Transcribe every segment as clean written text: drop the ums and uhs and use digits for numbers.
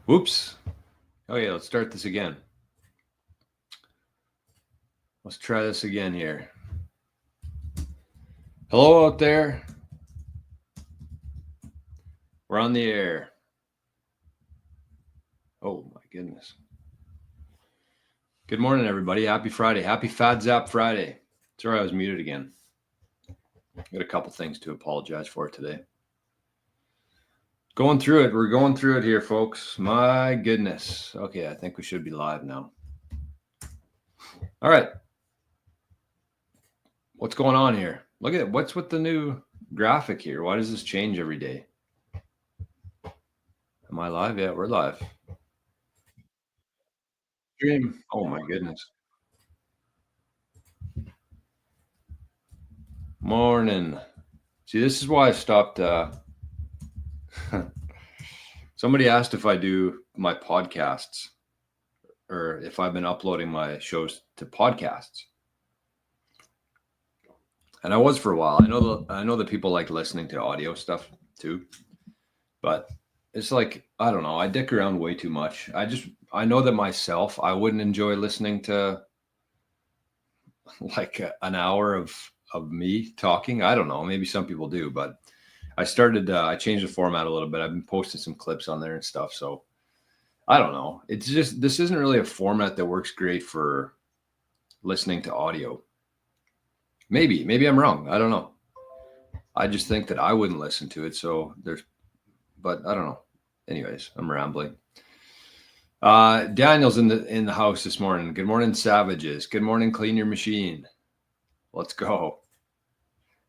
Whoops. Oh yeah, let's start this again. Let's try this again here. Hello out there. We're on the air. Oh my goodness. Good morning, everybody. Happy Friday. Happy Fad Zap Friday. Sorry I was muted again. Got a couple things to apologize for today. Going through it. We're going through it here, folks. My goodness. Okay, I think we should be live now. All right. What's going on here? Look at it. What's with the new graphic here? Why does this change every day? Am I live? Yeah, we're live. Stream. Oh my goodness. Morning. See, this is why I stopped. Somebody asked if I do my podcasts or if I've been uploading my shows to podcasts. And I was for a while. I know that people like listening to audio stuff too, but it's like, I don't know. I dick around way too much. I know that myself, I wouldn't enjoy listening to like an hour of me talking. I don't know. Maybe some people do, but I changed the format a little bit. I've been posting some clips on there and stuff. So I don't know. It's just, this isn't really a format that works great for listening to audio. Maybe I'm wrong. I don't know. I just think that I wouldn't listen to it. So but I don't know. Anyways, I'm rambling. Daniel's in the house this morning. Good morning, Savages. Good morning, Clean Your Machine. Let's go.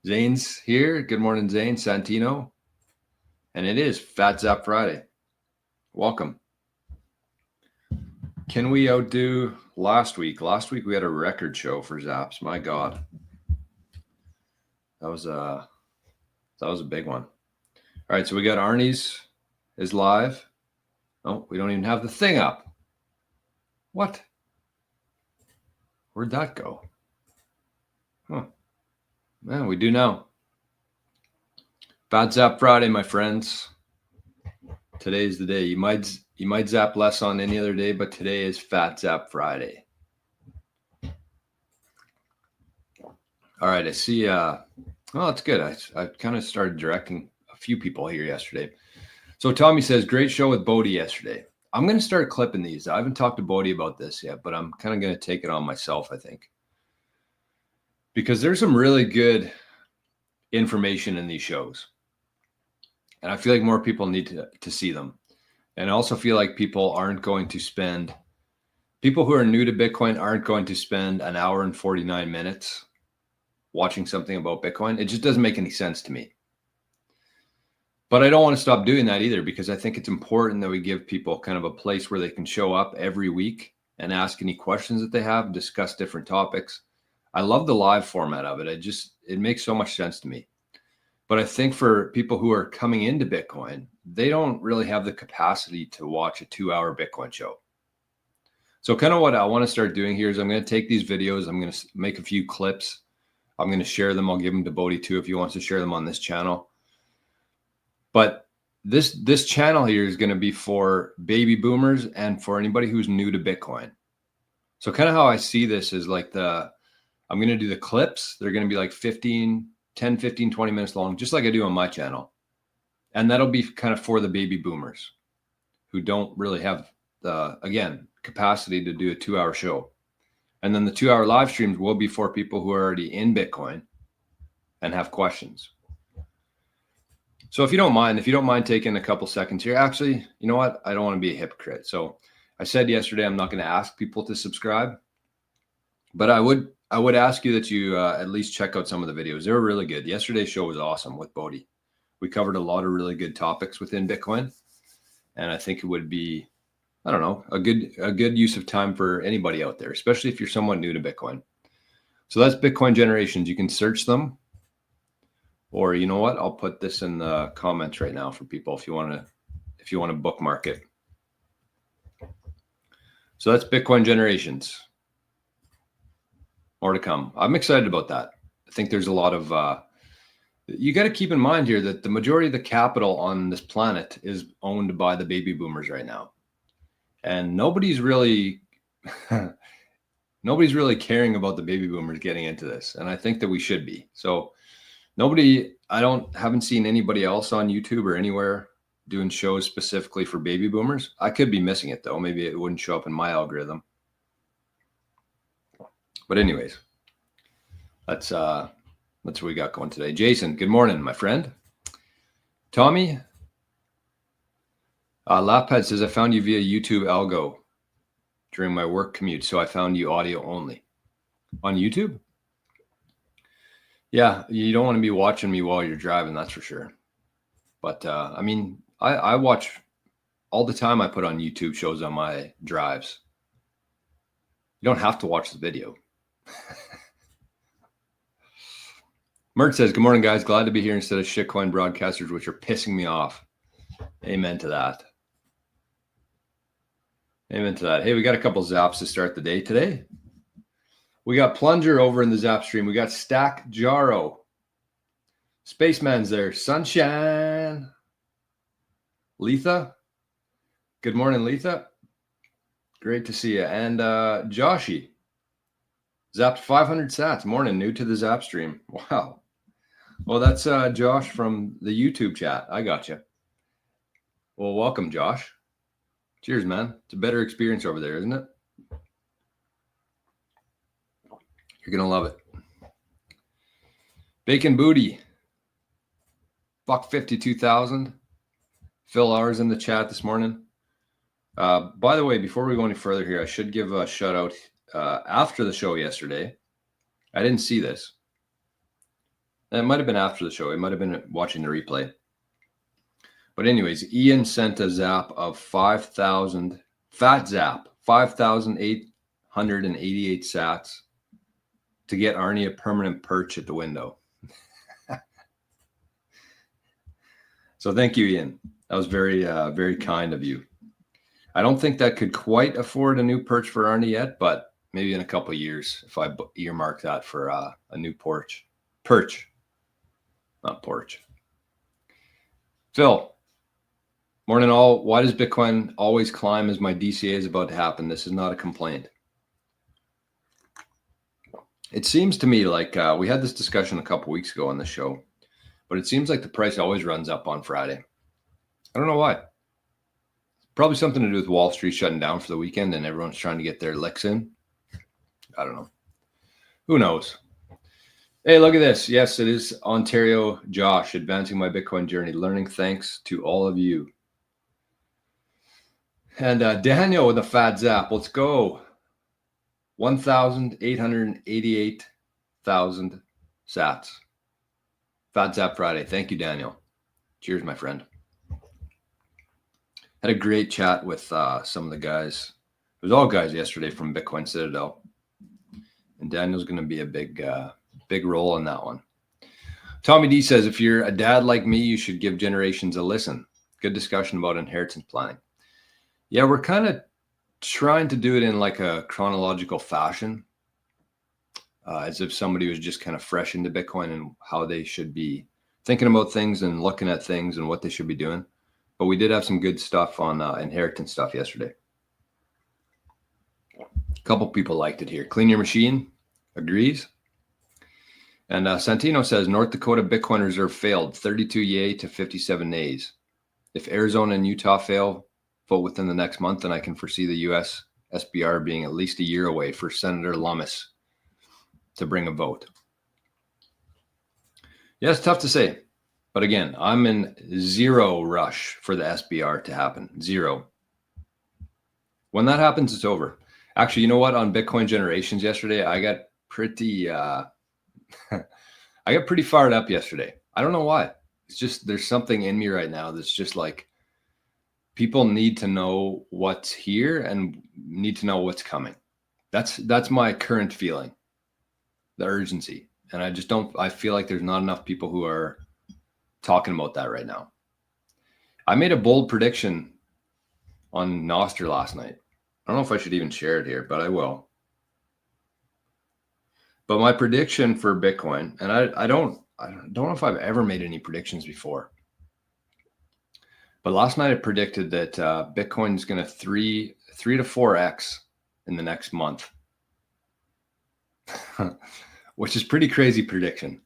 Zane's here. Good morning, Zane. Santino. And it is Fat Zap Friday. Welcome. Can we outdo last week? Last week we had a record show for Zaps. My God. That was a big one. All right, so we got Arnie's is live. Oh, we don't even have the thing up. What? Where'd that go? Huh. Man, we do now. Fat Zap Friday, my friends. Today's the day. You might zap less on any other day, but today is Fat Zap Friday. All right, I see. Well, that's good. I kind of started directing a few people here yesterday. So Tommy says, great show with Bodie yesterday. I'm going to start clipping these. I haven't talked to Bodie about this yet, but I'm kind of going to take it on myself, I think. Because there's some really good information in these shows. And I feel like more people need to see them. And I also feel like people who are new to Bitcoin aren't going to spend an hour and 49 minutes watching something about Bitcoin. It just doesn't make any sense to me. But I don't want to stop doing that either, because I think it's important that we give people kind of a place where they can show up every week and ask any questions that they have, discuss different topics. I love the live format of it. It makes so much sense to me. But I think for people who are coming into Bitcoin, they don't really have the capacity to watch a 2-hour Bitcoin show. So kind of what I want to start doing here is I'm going to take these videos. I'm going to make a few clips. I'm going to share them. I'll give them to Bodie too if he wants to share them on this channel. But this channel here is going to be for baby boomers and for anybody who's new to Bitcoin. So kind of how I see this is like I'm going to do the clips. They're going to be like 10, 15, 20 minutes long, just like I do on my channel. And that'll be kind of for the baby boomers who don't really have again, capacity to do a 2-hour show. And then the 2-hour live streams will be for people who are already in Bitcoin and have questions. So if you don't mind taking a couple seconds here, actually, you know what? I don't want to be a hypocrite. So I said yesterday, I'm not going to ask people to subscribe, but I would ask you that you at least check out some of the videos. They were really good. Yesterday's show was awesome with Bodie. We covered a lot of really good topics within Bitcoin. And I think it would be, I don't know, a good use of time for anybody out there, especially if you're somewhat new to Bitcoin. So that's Bitcoin Generations. You can search them. Or you know what? I'll put this in the comments right now for people if you want to bookmark it. So that's Bitcoin Generations. More to come. I'm excited about that. I think there's a lot of you got to keep in mind here that the majority of the capital on this planet is owned by the baby boomers right now. And nobody's really nobody's really caring about the baby boomers getting into this. And I think that we should be. So haven't seen anybody else on YouTube or anywhere doing shows specifically for baby boomers. I could be missing it though. Maybe it wouldn't show up in my algorithm. But anyways, that's what we got going today. Jason, good morning, my friend. Tommy, Lappad says, I found you via YouTube algo during my work commute, so I found you audio only. On YouTube? Yeah, you don't want to be watching me while you're driving, that's for sure. But I mean, I watch all the time. I put on YouTube shows on my drives. You don't have to watch the video. Mert says, good morning, guys. Glad to be here instead of shitcoin broadcasters, which are pissing me off. Amen to that. Amen to that. Hey, we got a couple zaps to start the day today. We got Plunger over in the zap stream. We got Stack Jaro. Spaceman's there. Sunshine. Letha. Good morning, Letha. Great to see you. And Joshy. Zapped 500 sats. Morning. New to the zap stream. Wow. Well, that's Josh from the YouTube chat. I got you. Well, welcome, Josh. Cheers, man. It's a better experience over there, isn't it? You're going to love it. Bacon Booty. Buck 52,000. Phil Ours in the chat this morning. By the way, before we go any further here, I should give a shout out after the show yesterday. I didn't see this. It might have been after the show. It might have been watching the replay. But anyways, Ian sent a zap of 5,000, fat zap, 5,888 sats to get Arnie a permanent perch at the window. So thank you, Ian. That was very, very kind of you. I don't think that could quite afford a new perch for Arnie yet, but maybe in a couple of years if I earmark that for a new perch, not porch. Phil, morning all. Why does Bitcoin always climb as my DCA is about to happen? This is not a complaint. It seems to me like we had this discussion a couple weeks ago on the show, but it seems like the price always runs up on Friday. I don't know why. Probably something to do with Wall Street shutting down for the weekend and everyone's trying to get their licks in. I don't know. Who knows? Hey, look at this. Yes, it is Ontario Josh, advancing my Bitcoin journey, learning thanks to all of you. And Daniel with a fat zap. Let's go. 1,888,000 sats. Fat zap Friday. Thank you, Daniel. Cheers, my friend. Had a great chat with some of the guys. It was all guys yesterday from Bitcoin Citadel. And Daniel's going to be a big role in that one. Tommy D says, if you're a dad like me, you should give generations a listen. Good discussion about inheritance planning. Yeah, we're kind of trying to do it in like a chronological fashion, as if somebody was just kind of fresh into Bitcoin and how they should be thinking about things and looking at things and what they should be doing. But we did have some good stuff on inheritance stuff yesterday. A couple people liked it here. Clean Your Machine agrees. And Santino says, North Dakota Bitcoin Reserve failed, 32 yay to 57 nays. If Arizona and Utah fail, vote within the next month, and I can foresee the U.S. SBR being at least a year away for Senator Lummis to bring a vote. Yeah, it's tough to say. But again, I'm in zero rush for the SBR to happen. Zero. When that happens, it's over. Actually, you know what? On Bitcoin Generations yesterday, I got pretty fired up yesterday. I don't know why. It's just there's something in me right now that's just like people need to know what's here and need to know what's coming. That's my current feeling, the urgency. And I feel like there's not enough people who are talking about that right now. I made a bold prediction on Nostr last night. I don't know if I should even share it here, but I will. But my prediction for Bitcoin, and I don't know if I've ever made any predictions before. But last night I predicted that Bitcoin is going to 3 to 4x in the next month, which is pretty crazy prediction.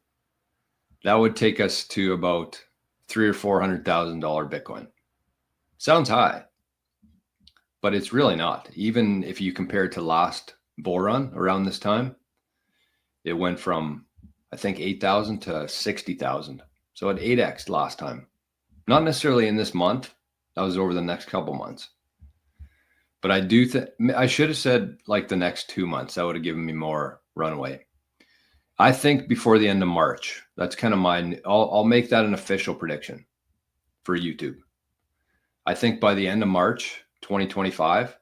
That would take us to about $300,000 or $400,000 Bitcoin. Sounds high, but it's really not. Even if you compare it to last bull run around this time, it went from, I think, 8,000 to 60,000. So at 8x last time. Not necessarily in this month. That was over the next couple months. But I do think I should have said like the next 2 months. That would have given me more runway. I think before the end of March. That's kind of my, I'll make that an official prediction for YouTube. I think by the end of March 2025,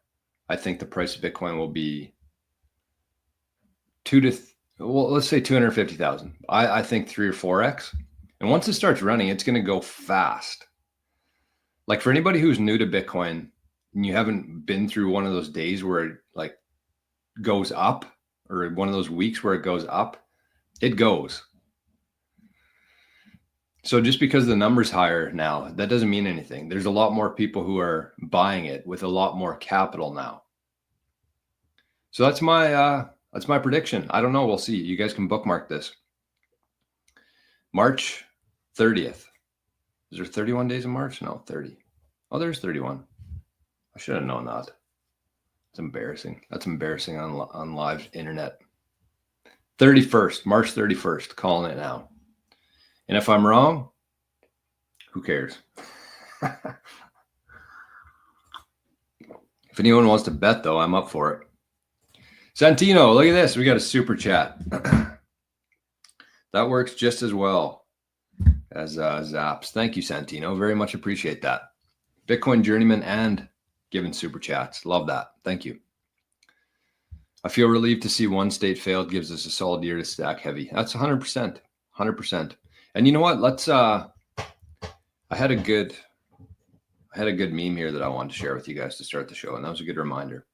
I think the price of Bitcoin will be let's say 250,000. I think 3 or 4x. And once it starts running, it's going to go fast. Like for anybody who's new to Bitcoin and you haven't been through one of those days where it like goes up, or one of those weeks where it goes up, it goes. So just because the number's higher now, that doesn't mean anything. There's a lot more people who are buying it with a lot more capital now. So that's my prediction. I don't know. We'll see. You guys can bookmark this. March 30th. Is there 31 days in March? No, 30. Oh, there's 31. I should have known that. It's embarrassing. That's embarrassing on live internet. 31st, March 31st, calling it now. And if I'm wrong, who cares? If anyone wants to bet, though, I'm up for it. Santino, look at this. We got a super chat. That works just as well as Zaps. Thank you, Santino. Very much appreciate that. Bitcoin Journeyman and giving super chats. Love that. Thank you. I feel relieved to see one state failed gives us a solid year to stack heavy. That's 100%. 100%. And you know what? Let's I had a good meme here that I wanted to share with you guys to start the show, and that was a good reminder.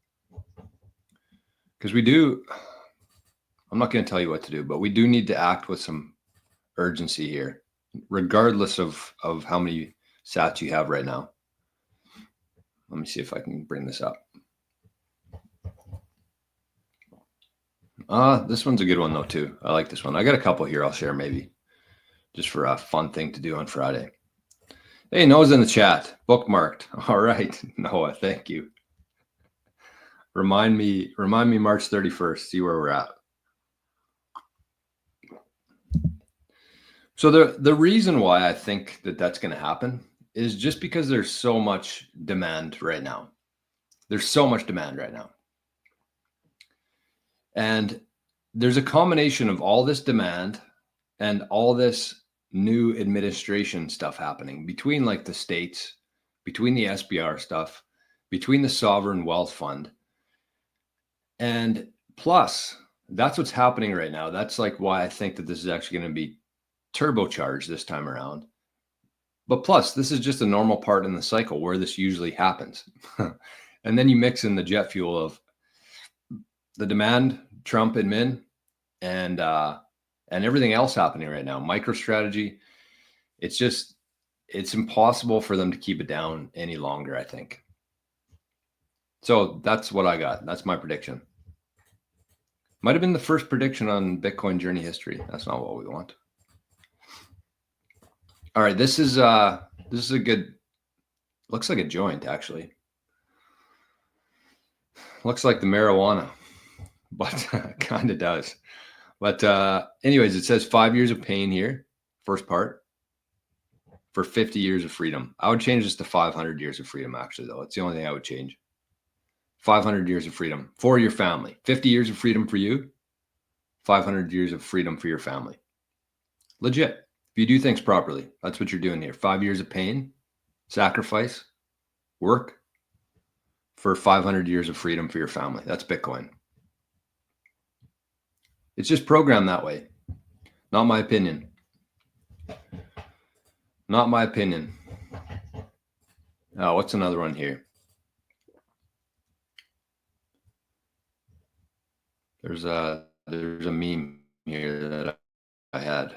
Because I'm not going to tell you what to do, but we do need to act with some urgency here, regardless of how many sats you have right now. Let me see if I can bring this up. This one's a good one though too. I like this one. I got a couple here I'll share maybe just for a fun thing to do on Friday. Hey, Noah's in the chat, bookmarked. All right, Noah, thank you. Remind me March 31st, see where we're at. So the reason why I think that that's going to happen is just because there's so much demand right now. There's so much demand right now. And there's a combination of all this demand and all this new administration stuff happening between like the states, between the SBR stuff, between the sovereign wealth fund. And plus, that's what's happening right now. That's like why I think that this is actually going to be turbocharged this time around. But plus, this is just a normal part in the cycle where this usually happens. And then you mix in the jet fuel of the demand, Trump admin, and everything else happening right now. MicroStrategy. It's impossible for them to keep it down any longer, I think. So that's what I got. That's my prediction. Might have been the first prediction on Bitcoin journey history. That's not what we want. All right, this is a good, looks like a joint actually. Looks like the marijuana, but kind of does. But anyways, it says 5 years of pain here, first part, for 50 years of freedom. I would change this to 500 years of freedom actually though. It's the only thing I would change. 500 years of freedom for your family. 50 years of freedom for you. 500 years of freedom for your family. Legit. If you do things properly, that's what you're doing here. 5 years of pain, sacrifice, work for 500 years of freedom for your family. That's Bitcoin. It's just programmed that way. Not my opinion. Not my opinion. Oh, what's another one here? There's a meme here that I had.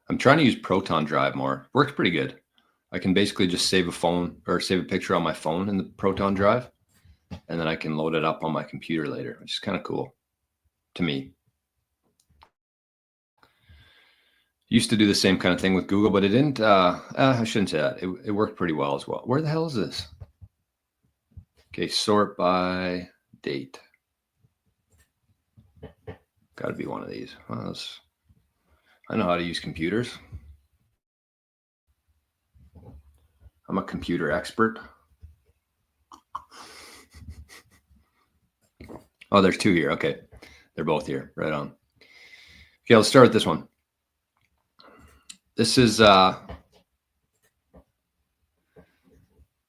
I'm trying to use Proton Drive more. Works pretty good. I can basically just save a phone or save a picture on my phone in the Proton Drive. and then I can load it up on my computer later, which is kind of cool to me. Used to do the same kind of thing with Google, but it didn't, I shouldn't say that. It worked pretty well as well. Where the hell is this? Okay, sort by date. Got to be one of these. Well, I know how to use computers. I'm a computer expert. Oh, there's two here. Okay. They're both here. Right on. Okay, let's start with this one. This is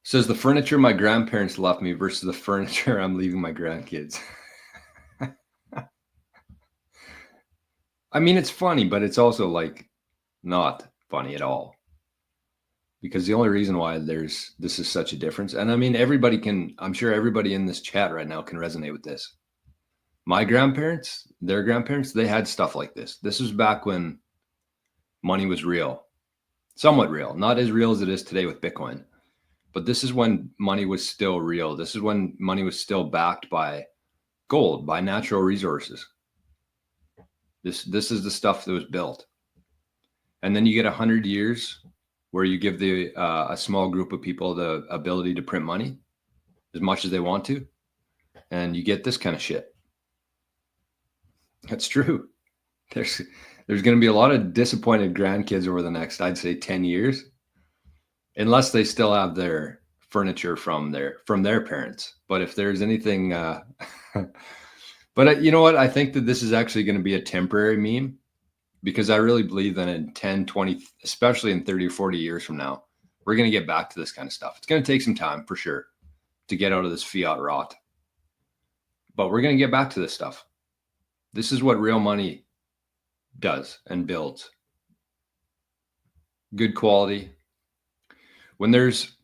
says the furniture my grandparents left me versus the furniture I'm leaving my grandkids. I mean, it's funny, but it's also like not funny at all. Because the only reason why this is such a difference, and I mean, I'm sure everybody in this chat right now can resonate with this. My grandparents, their grandparents, they had stuff like this. This was back when money was real, somewhat real, not as real as it is today with Bitcoin. But this is when money was still real. This is when money was still backed by gold, by natural resources. This is the stuff that was built. And then you get 100 years where you give a small group of people the ability to print money as much as they want to, and you get this kind of shit. That's true. There's going to be a lot of disappointed grandkids over the next, I'd say, 10 years, unless they still have their furniture from their parents. But if there's anything, but you know what? I think that this is actually going to be a temporary meme, because I really believe that in 10, 20, especially in 30 or 40 years from now, we're going to get back to this kind of stuff. It's going to take some time for sure to get out of this fiat rot, but we're going to get back to this stuff. This is what real money does and builds. Good quality. When there's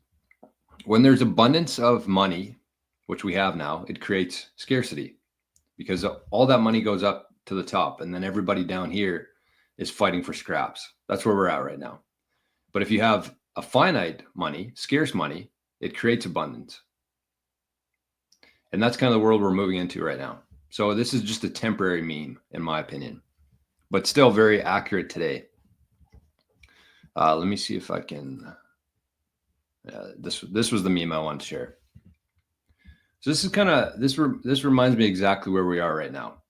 abundance of money, which we have now, it creates scarcity, because all that money goes up to the top, and then everybody down here is fighting for scraps. That's where we're at right now. But if you have a finite money, scarce money, it creates abundance. And that's kind of the world we're moving into right now. So this is just a temporary meme, in my opinion, but still very accurate today. Let me see if I can. This was the meme I wanted to share. So this is kind of this reminds me exactly where we are right now.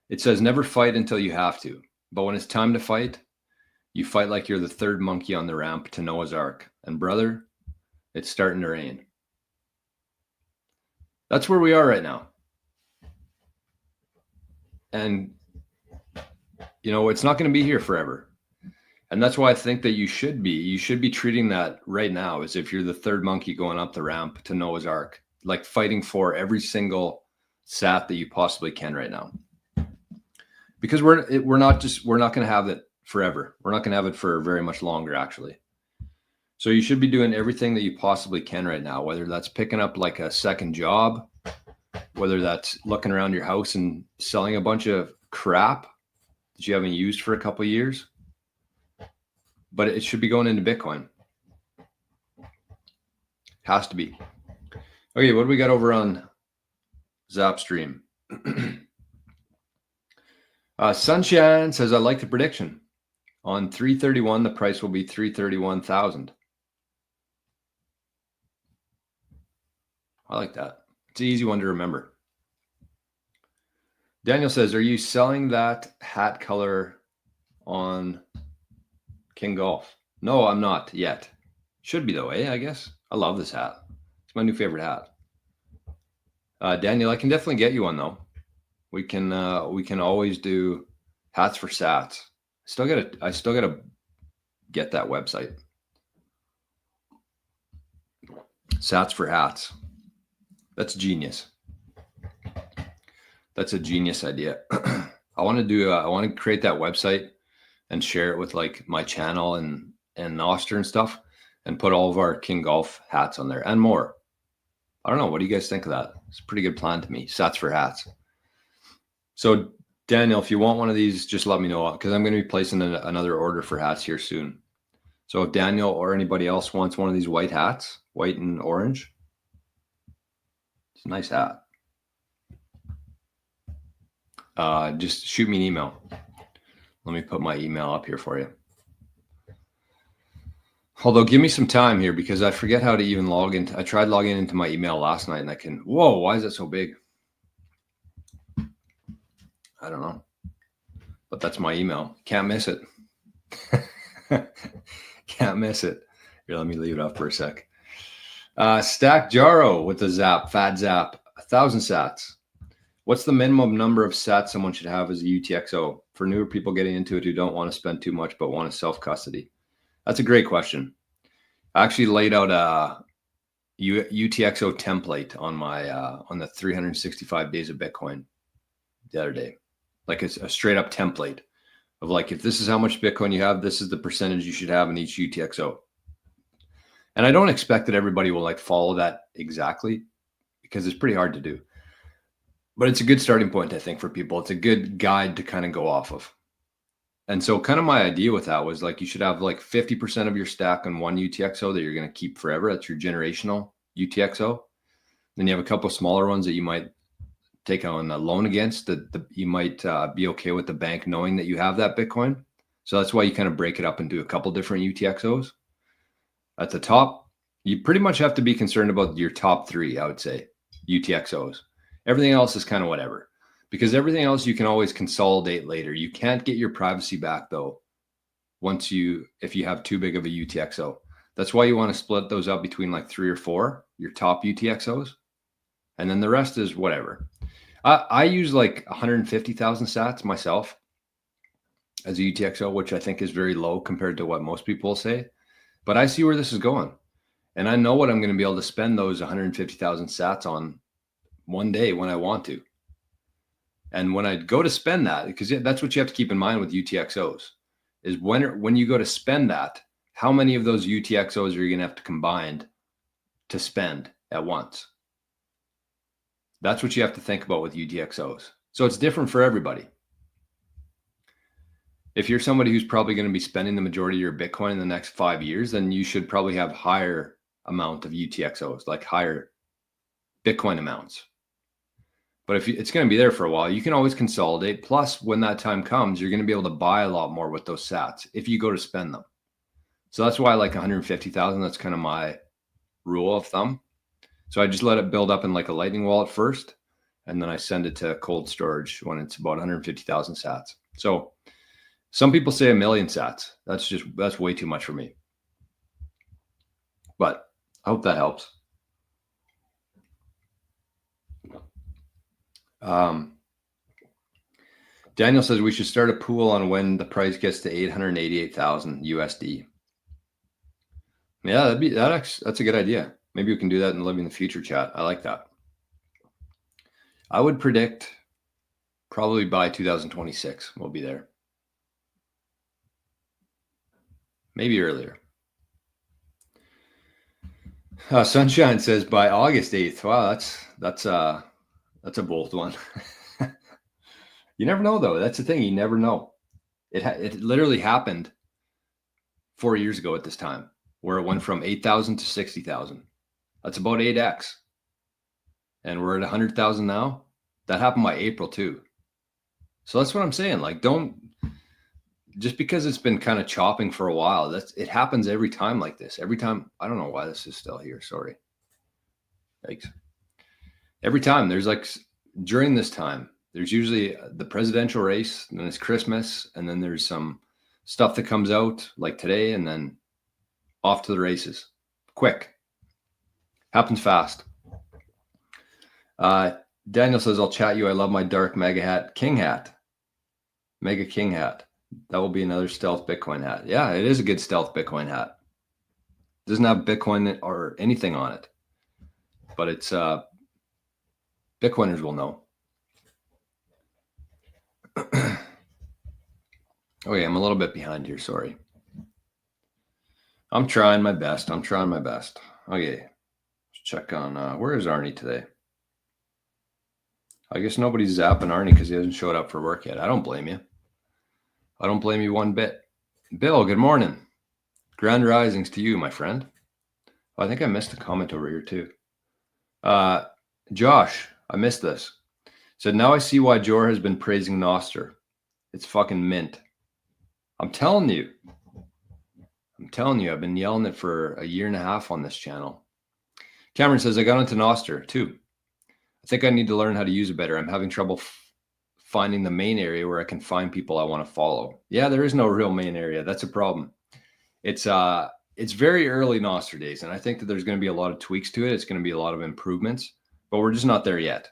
It says never fight until you have to, but when it's time to fight, you fight like you're the third monkey on the ramp to Noah's Ark. And brother, it's starting to rain. That's where we are right now. And you know, it's not going to be here forever. And that's why I think that you should be treating that right now as if you're the third monkey going up the ramp to Noah's Ark, like fighting for every single sat that you possibly can right now. Because we're not going to have it forever. We're not going to have it for very much longer, actually. So you should be doing everything that you possibly can right now, whether that's picking up like a second job, whether that's looking around your house and selling a bunch of crap that you haven't used for a couple of years. But it should be going into Bitcoin. Has to be. Okay, what do we got over on Zapstream? Sunshine says, I like the prediction. On 331, the price will be 331,000. I like that. It's an easy one to remember. Daniel says, are you selling that hat color on knggolf? No, I'm not yet. Should be though, I guess. I love this hat. It's my new favorite hat. Daniel, I can definitely get you one though. We can always do hats for sats. I still gotta get that website. Sats for hats. That's genius. That's a genius idea. I want to create that website and share it with like my channel and nostr and stuff, and put all of our knggolf hats on there and more. I don't know. What do you guys think of that? It's a pretty good plan to me. Sats for hats. So Daniel, if you want one of these, just let me know, because I'm going to be placing another order for hats here soon. So if Daniel or anybody else wants one of these white hats, white and orange, It's a nice hat. Just shoot me an email. Let me put my email up here for you. Although give me some time here because I forget how to even log in. I tried logging into my email last night and I can, whoa, why is it so big? I don't know, but that's my email. Can't miss it. Can't miss it. Here, let me leave it up for a sec. Stack Jaro with the zap, fat zap, 1,000 sats. What's the minimum number of sats someone should have as a UTXO for newer people getting into it who don't want to spend too much but want to self-custody? That's a great question. I actually laid out a UTXO template on my on the 365 days of Bitcoin the other day. Like it's a straight up template of like, if this is how much Bitcoin you have, this is the percentage you should have in each UTXO. And I don't expect that everybody will like follow that exactly because it's pretty hard to do. But it's a good starting point, I think, for people. It's a good guide to kind of go off of. And so kind of my idea with that was like, you should have like 50% of your stack on one UTXO that you're going to keep forever. That's your generational UTXO. Then you have a couple of smaller ones that you might take on a loan against that you might be okay with the bank knowing that you have that Bitcoin. So that's why you kind of break it up into a couple different UTXOs. At the top, you pretty much have to be concerned about your top three, I would say, UTXOs. Everything else is kind of whatever, because everything else you can always consolidate later. You can't get your privacy back though, if you have too big of a UTXO. That's why you want to split those up between like 3 or 4, your top UTXOs. And then the rest is whatever. I use like 150,000 sats myself as a UTXO, which I think is very low compared to what most people say. But I see where this is going. And I know what I'm going to be able to spend those 150,000 sats on one day when I want to. And when I go to spend that, because that's what you have to keep in mind with UTXOs, is when you go to spend that, how many of those UTXOs are you going to have to combine to spend at once? That's what you have to think about with UTXOs. So it's different for everybody. If you're somebody who's probably going to be spending the majority of your Bitcoin in the next 5 years, then you should probably have higher amount of UTXOs, like higher Bitcoin amounts. But if it's going to be there for a while, you can always consolidate. Plus, when that time comes, you're going to be able to buy a lot more with those sats if you go to spend them. So that's why I like 150,000. That's kind of my rule of thumb. So I just let it build up in like a Lightning wallet first, and then I send it to cold storage when it's about 150,000 sats. So some people say 1 million sats. That's way too much for me. But I hope that helps. Daniel says we should start a pool on when the price gets to 888,000 USD. Yeah, that's a good idea. Maybe we can do that in Living the Future chat. I like that. I would predict probably by 2026 we'll be there. Maybe earlier. Sunshine says by August 8th. Wow, that's a bold one. You never know though. That's the thing. You never know. It literally happened 4 years ago at this time, where it went from 8,000 to 60,000. That's about 8x. And we're at 100,000 now. That happened by April too. So that's what I'm saying. Like, just because it's been kind of chopping for a while, it happens every time like this. Every time. I don't know why this is still here. Sorry. Thanks. Every time there's like, during this time, there's usually the presidential race, and then it's Christmas, and then there's some stuff that comes out like today, and then off to the races. Quick. Happens fast. Daniel says, I'll chat you. I love my dark mega hat. King hat. Mega king hat. That will be another stealth Bitcoin hat. Yeah, it is a good stealth Bitcoin hat. It doesn't have Bitcoin or anything on it. But it's Bitcoiners will know. Okay, I'm a little bit behind here. Sorry. I'm trying my best. Okay. Let's check on where is Arnie today? I guess nobody's zapping Arnie because he hasn't showed up for work yet. I don't blame you. I don't blame you one bit. Bill, good morning. Grand risings to you, my friend. Oh, I think I missed a comment over here too. Josh, I missed this. Said, now I see why Jor has been praising nostr. It's fucking mint. I'm telling you, I've been yelling it for a year and a half on this channel. Cameron says, I got into nostr too. I think I need to learn how to use it better. I'm having trouble finding the main area where I can find people I want to follow. Yeah, there is no real main area. That's a problem. It's very early nostr days, and I think that there's going to be a lot of tweaks to it. It's going to be a lot of improvements, but we're just not there yet.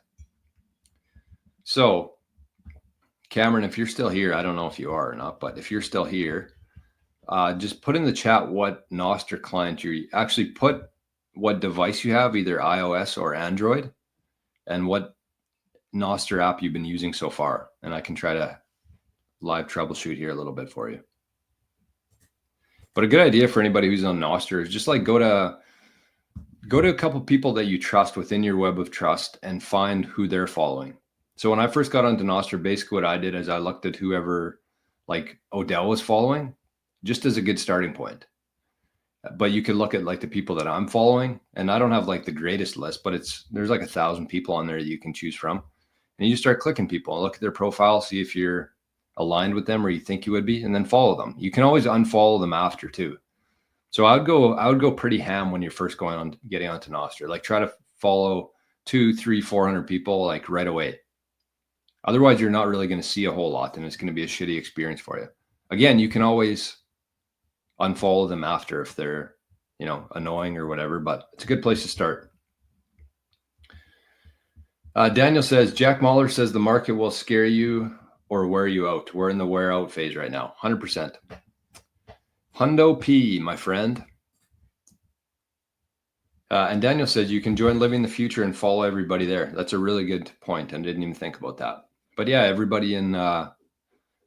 So, Cameron, if you're still here, I don't know if you are or not, but if you're still here, just put in the chat what nostr client you actually put, what device you have, either iOS or Android, and what nostr app you've been using so far. And I can try to live troubleshoot here a little bit for you. But a good idea for anybody who's on nostr is just like go to a couple people that you trust within your web of trust and find who they're following. So when I first got onto nostr, basically what I did is I looked at whoever like Odell was following, just as a good starting point. But you could look at like the people that I'm following, and I don't have like the greatest list, but there's like 1,000 people on there that you can choose from. And you start clicking people and look at their profile, see if you're aligned with them or you think you would be, and then follow them. You can always unfollow them after too. So I would go pretty ham when you're first getting onto nostr. Like try to follow 200, 300, 400 people like right away. Otherwise, you're not really going to see a whole lot, and it's going to be a shitty experience for you. Again, you can always unfollow them after if they're, annoying or whatever, but it's a good place to start. Daniel says, Jack Mahler says the market will scare you or wear you out. We're in the wear out phase right now. 100%. Hundo P, my friend. And Daniel says you can join Living the Future and follow everybody there. That's a really good point. I didn't even think about that. But yeah, everybody in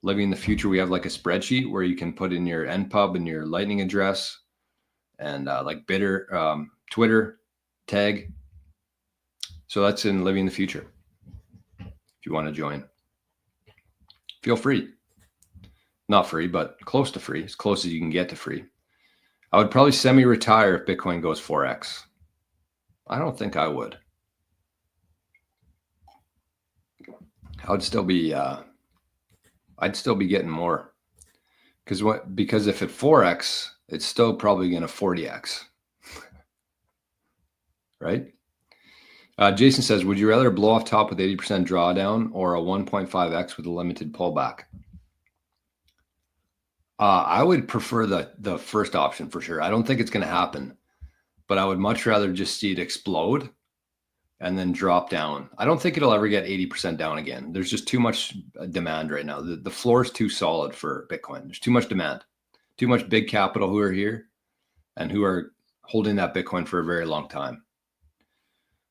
Living the Future, we have like a spreadsheet where you can put in your NPub and your Lightning address and like Twitter tag. So that's in Living the Future. If you want to join, feel free. Not free, but close to free, as close as you can get to free. I would probably semi-retire if Bitcoin goes 4x. I don't think I would. I'd still be getting more because if at 4x, it's still probably going to 40x, right? Jason says, would you rather blow off top with 80% drawdown or a 1.5x with a limited pullback? I would prefer the first option for sure. I don't think it's going to happen, but I would much rather just see it explode and then drop down. I don't think it'll ever get 80% down again. There's just too much demand right now. The floor is too solid for Bitcoin. There's too much demand, too much big capital who are here and who are holding that Bitcoin for a very long time.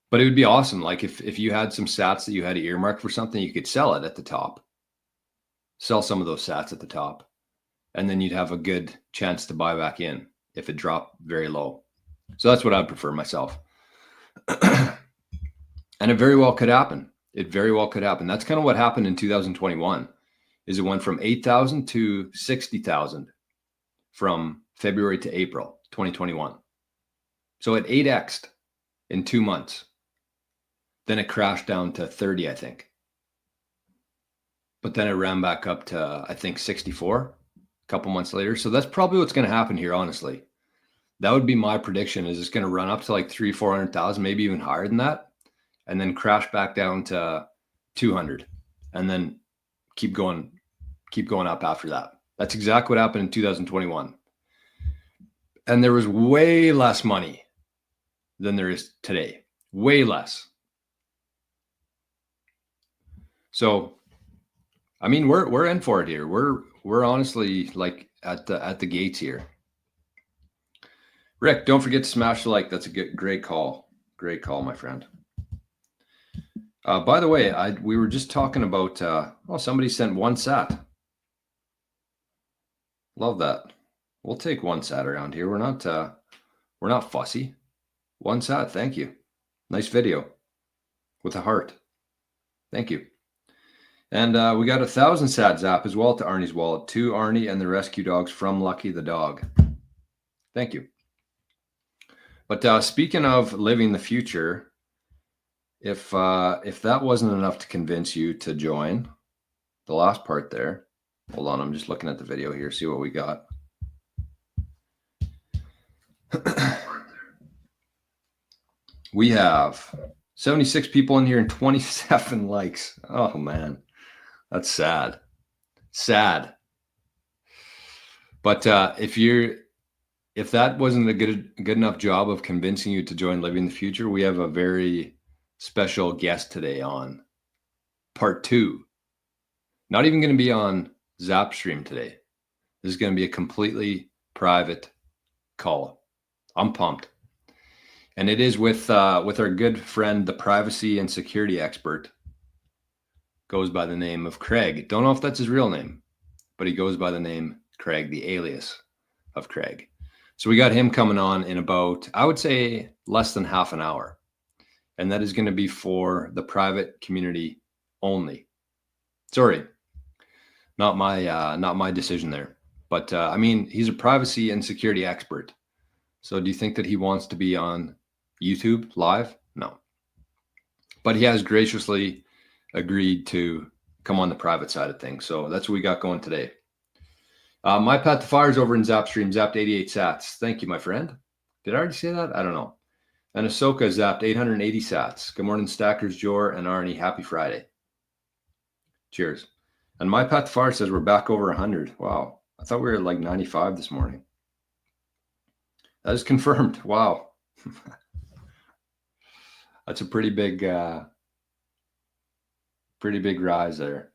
But it would be awesome. Like if you had some sats that you had to earmark for something, you could sell it at the top. Sell some of those sats at the top. And then you'd have a good chance to buy back in if it dropped very low. So that's what I'd prefer myself. And it very well could happen. It very well could happen. That's kind of what happened in 2021 is it went from 8,000 to 60,000 from February to April 2021. So it 8x'd in 2 months. Then it crashed down to 30, I think. But then it ran back up to, I think, 64 a couple months later. So that's probably what's going to happen here, honestly. That would be my prediction is it's going to run up to like 300,000-400,000, maybe even higher than that. And then crash back down to 200 and then keep going up after that. That's exactly what happened in 2021. And there was way less money than there is today, way less. So, I mean, we're in for it here. We're honestly like at the gates here. Rick, don't forget to smash the like. That's a great call. Great call, my friend. By the way, we were just talking about, somebody sent 1 sat. Love that. We'll take 1 sat around here. We're not fussy. 1 sat. Thank you. Nice video with a heart. Thank you. And we got 1,000 sat zap as well to Arnie's wallet, to Arnie and the rescue dogs from Lucky the dog. Thank you. But speaking of living the future, If that wasn't enough to convince you to join, the last part there, hold on, I'm just looking at the video here, see what we got. We have 76 people in here and 27 likes. Oh man, that's sad. Sad. But if that wasn't a good enough job of convincing you to join Living the Future, we have a very special guest today on part 2. Not even going to be on Zapstream today. This is going to be a completely private call. I'm pumped. And it is with our good friend, the privacy and security expert, goes by the name of Craig. Don't know if that's his real name, but he goes by the name Craig, the alias of Craig. So we got him coming on in about, I would say, less than half an hour. And that is going to be for the private community only. Sorry, not my decision there. But I mean, he's a privacy and security expert. So do you think that he wants to be on YouTube live? No. But he has graciously agreed to come on the private side of things. So that's what we got going today. My Path to Fire is over in Zapstream, zapped 88 sats. Thank you, my friend. Did I already say that? I don't know. And Ahsoka zapped 880 sats. Good morning, Stackers, Jor, and Arnie. Happy Friday. Cheers. And My Path to Fire says we're back over 100. Wow. I thought we were at like 95 this morning. That is confirmed. Wow. That's a pretty big rise there.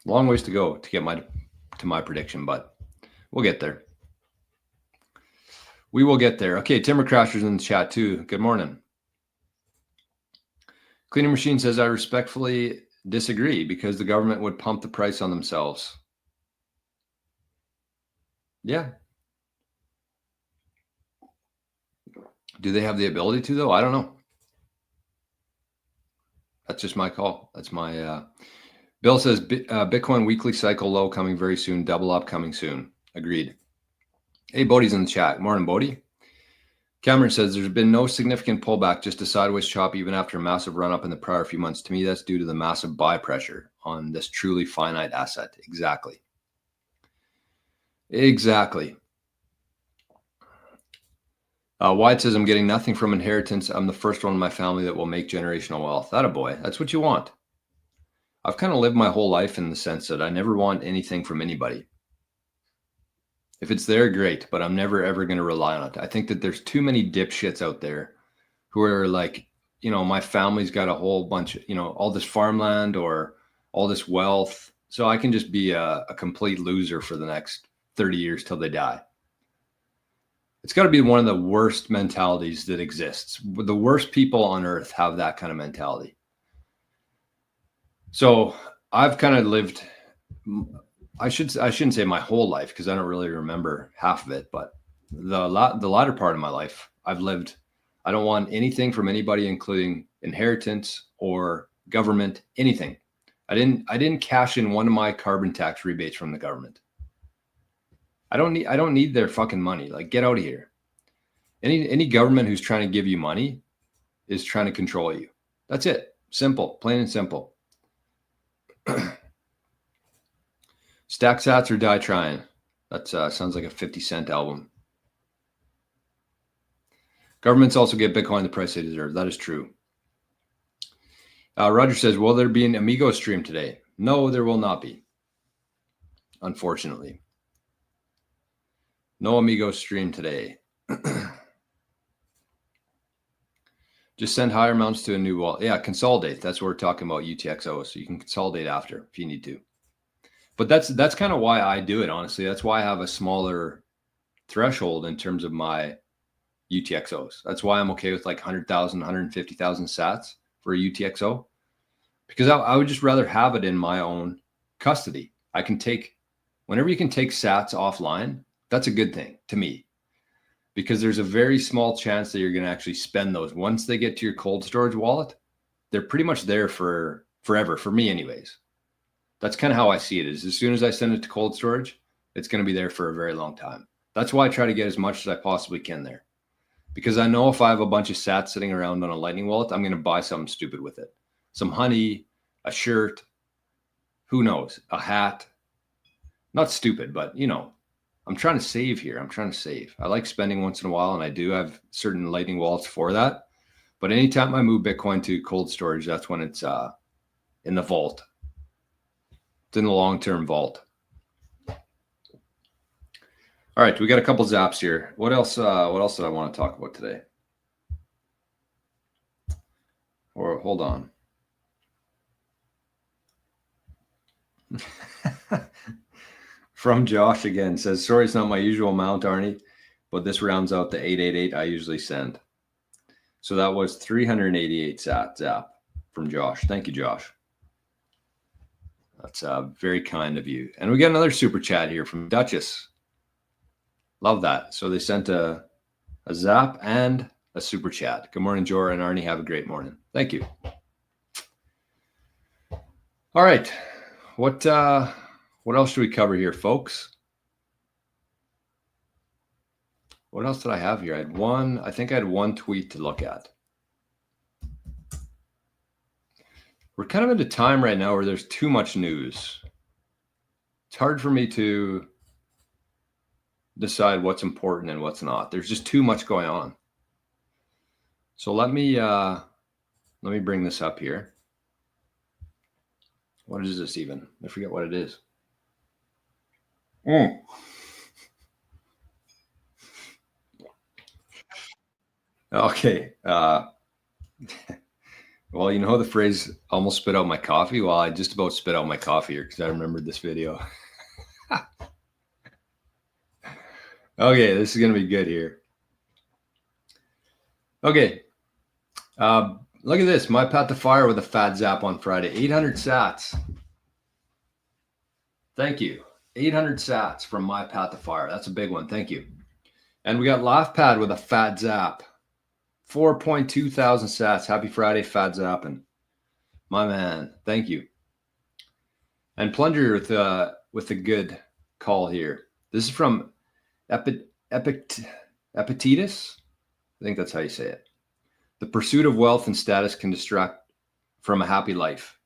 Long ways to go to get to my prediction, but we'll get there. We will get there. Okay, Timber Crasher's in the chat too. Good morning. Cleaning Machine says, I respectfully disagree because the government would pump the price on themselves. Yeah. Do they have the ability to, though? I don't know. That's just my call. That's my... Bill says, Bitcoin weekly cycle low coming very soon. Double up coming soon. Agreed. Hey, Bodie's in the chat. Morning, Bodie. Cameron says, there's been no significant pullback, just a sideways chop even after a massive run up in the prior few months. To me, that's due to the massive buy pressure on this truly finite asset. Exactly. Exactly. Wyatt says, I'm getting nothing from inheritance. I'm the first one in my family that will make generational wealth. Attaboy. That's what you want. I've kind of lived my whole life in the sense that I never want anything from anybody. If it's there, great, but I'm never, ever going to rely on it. I think that there's too many dipshits out there who are like, you know, my family's got a whole bunch of, you know, all this farmland or all this wealth. So I can just be a complete loser for the next 30 years till they die. It's got to be one of the worst mentalities that exists. The worst people on earth have that kind of mentality. So I've kind of lived, I shouldn't say my whole life because I don't really remember half of it, but the latter part of my life, I've lived, I don't want anything from anybody, including inheritance or government, anything. I didn't cash in one of my carbon tax rebates from the government. I don't need their fucking money. Like, get out of here. Any government who's trying to give you money is trying to control you. That's it. Simple, plain and simple. Stack sats or die trying. That sounds like a 50 Cent album. Governments also get Bitcoin the price they deserve. That is true. Roger says, will there be an Amigo stream today? No, there will not be. Unfortunately. No Amigo stream today. Just send higher amounts to a new wallet. Yeah, consolidate. That's what we're talking about, UTXO. So you can consolidate after if you need to. But that's kind of why I do it, honestly. That's why I have a smaller threshold in terms of my UTXOs. That's why I'm okay with like 100,000, 150,000 sats for a UTXO. Because I would just rather have it in my own custody. I can take, whenever you can take sats offline, that's a good thing to me. Because there's a very small chance that you're going to actually spend those. Once they get to your cold storage wallet, they're pretty much there for forever, for me anyways. That's kind of how I see it, is as soon as I send it to cold storage, it's going to be there for a very long time. That's why I try to get as much as I possibly can there. because I know if I have a bunch of sats sitting around on a Lightning wallet, I'm going to buy something stupid with it. Some honey, a shirt, who knows, a hat. Not stupid, but you know, I'm trying to save here. I'm trying to save. I like spending once in a while, and I do have certain Lightning wallets for that. But anytime I move Bitcoin to cold storage, that's when it's in the vault. It's in the long-term vault. All right, we got a couple zaps here. What else? What else did I want to talk about today? Or hold on. From Josh again, says, sorry, it's not my usual amount, Arnie, but this rounds out the 888 I usually send. So that was 388 zap from Josh. Thank you, Josh. That's very kind of you. And we got another super chat here from Duchess. Love that. So they sent a zap and a super chat. Good morning, Jora and Arnie. Have a great morning. Thank you. All right. What else should we cover here, folks? What else did I have here? I think I had one tweet to look at. We're kind of at a time right now where there's too much news. It's hard for me to decide what's important and what's not. There's just too much going on. So let me bring this up here. What is this even? I forget what it is. Okay. Well, you know the phrase almost spit out my coffee? Well, I just about spit out my coffee here because I remembered this video. Okay, this is going to be good here. Okay. Look at this. My Path to Fire with a fat zap on Friday. 800 sats. Thank you. 800 sats from My Path to Fire. That's a big one. Thank you. And we got LaughPad with a fat zap. 4.2 thousand sats. Happy Friday, fat zapping. My man. Thank you. And Plunger with a good call here. This is from Epictetus. I think that's how you say it. The pursuit of wealth and status can distract from a happy life.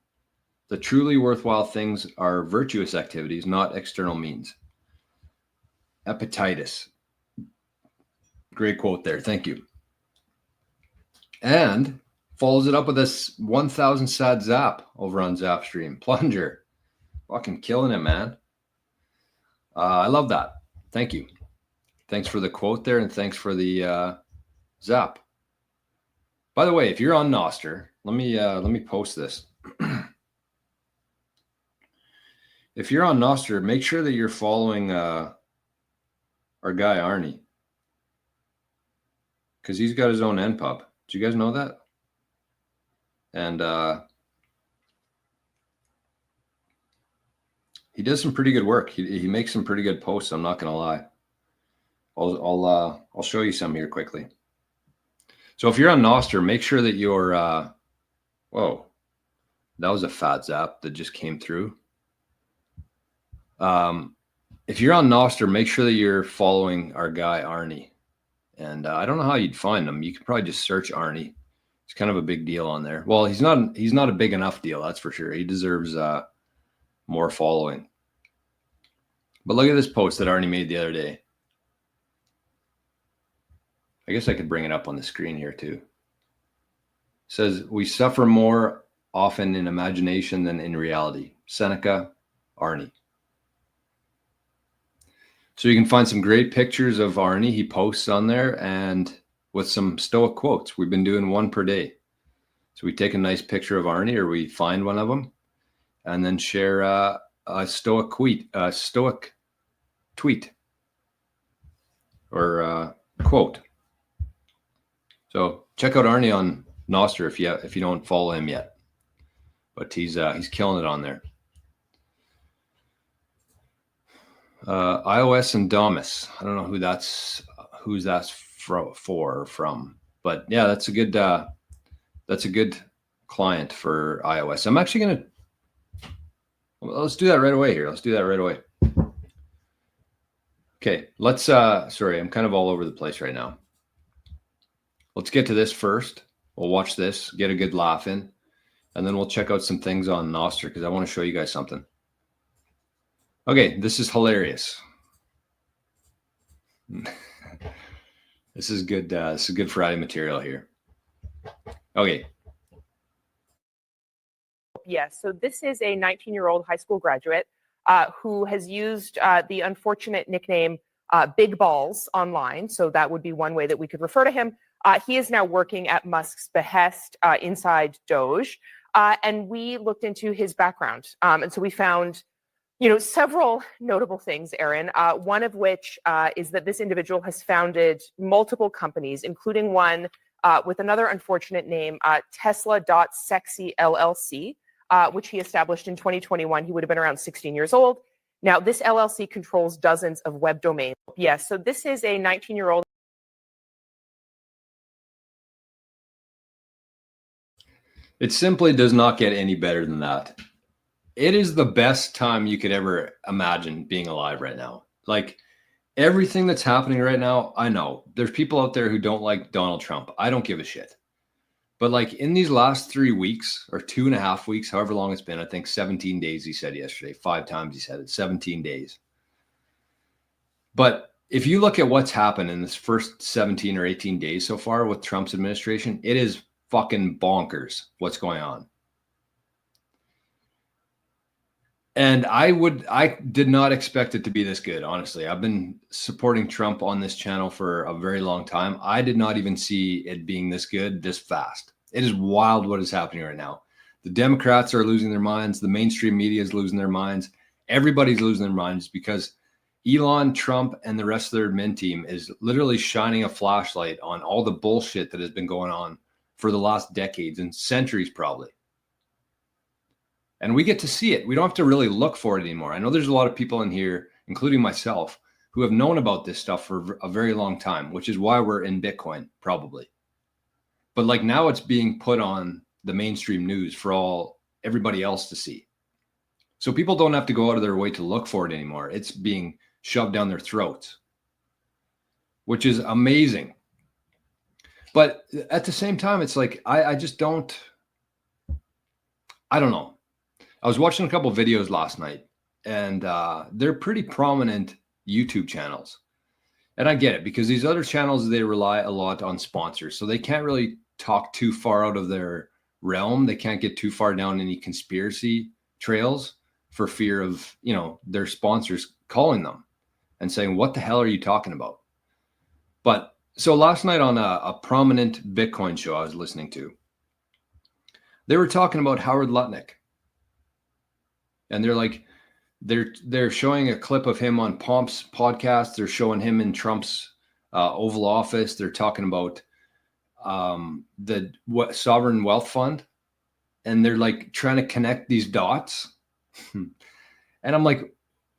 The truly worthwhile things are virtuous activities, not external means. Epictetus. Great quote there. Thank you. And follows it up with this 1,000 sat zap over on Zapstream. Plunger. Fucking killing it, man. I love that. Thank you. Thanks for the quote there, and thanks for the zap. By the way, if you're on Nostr, let me post this. If you're on Nostr, make sure that you're following our guy Arnie, because he's got his own NPub. Do you guys know that? And he does some pretty good work. He makes some pretty good posts. I'm not gonna lie. I'll show you some here quickly. So if you're on Nostr, make sure that you're. Whoa, that was a fat zap that just came through. If you're on Nostr, make sure that you're following our guy Arnie. And I don't know how you'd find him. You could probably just search Arnie. It's kind of a big deal on there. Well, he's not a big enough deal, that's for sure. He deserves more following. But look at this post that Arnie made the other day. I guess I could bring it up on the screen here too. It says, we suffer more often in imagination than in reality. Seneca, Arnie. So you can find some great pictures of Arnie. He posts on there, and with some Stoic quotes. We've been doing one per day. So we take a nice picture of Arnie, or we find one of them, and then share a Stoic tweet or quote. So check out Arnie on Nostr if you don't follow him yet. But he's killing it on there. iOS and Domus. I don't know who's that's from, but yeah, that's a good client for iOS. I'm actually gonna let's do that right away here. Let's do that right away. Okay, let's sorry, I'm kind of all over the place right now. let's get to this first. We'll watch this, get a good laugh in, and then we'll check out some things on Nostr because I want to show you guys something. Okay, this is hilarious. This is good. This is good Friday material here. Okay. Yes. So this is a 19-year-old high school graduate who has used the unfortunate nickname Big Balls online. So that would be one way that we could refer to him. He is now working at Musk's behest inside Doge. And we looked into his background. And so we found, several notable things, Aaron, one of which is that this individual has founded multiple companies, including one with another unfortunate name, Tesla.sexy LLC, which he established in 2021. He would have been around 16 years old. Now, this LLC controls dozens of web domains. Yes, so this is a 19-year-old. It simply does not get any better than that. It is the best time you could ever imagine being alive right now. Like everything that's happening right now, I know there's people out there who don't like Donald Trump. I don't give a shit. But like in these last 3 weeks or 2.5 weeks, however long it's been, I think 17 days, he said yesterday, 5 times he said it, 17 days. But if you look at what's happened in this first 17 or 18 days so far with Trump's administration, it is fucking bonkers what's going on. And I did not expect it to be this good, honestly. I've been supporting Trump on this channel for a very long time. I did not even see it being this good, this fast. It is wild what is happening right now. The Democrats are losing their minds. The mainstream media is losing their minds. Everybody's losing their minds because Elon, Trump, and the rest of their admin team is literally shining a flashlight on all the bullshit that has been going on for the last decades and centuries probably. And we get to see it. We don't have to really look for it anymore. I know there's a lot of people in here, including myself, who have known about this stuff for a very long time, which is why we're in Bitcoin, probably. But like now it's being put on the mainstream news for everybody else to see. So people don't have to go out of their way to look for it anymore. It's being shoved down their throats, which is amazing. But at the same time, it's like, I don't know. I was watching a couple of videos last night, and they're pretty prominent YouTube channels. And I get it because these other channels, they rely a lot on sponsors. So they can't really talk too far out of their realm. They can't get too far down any conspiracy trails for fear of, their sponsors calling them and saying, what the hell are you talking about? But so last night on a prominent Bitcoin show I was listening to, they were talking about Howard Lutnick. And they're like, they're showing a clip of him on Pomp's podcast. They're showing him in Trump's Oval Office. They're talking about the sovereign wealth fund, and they're like trying to connect these dots. And I'm like,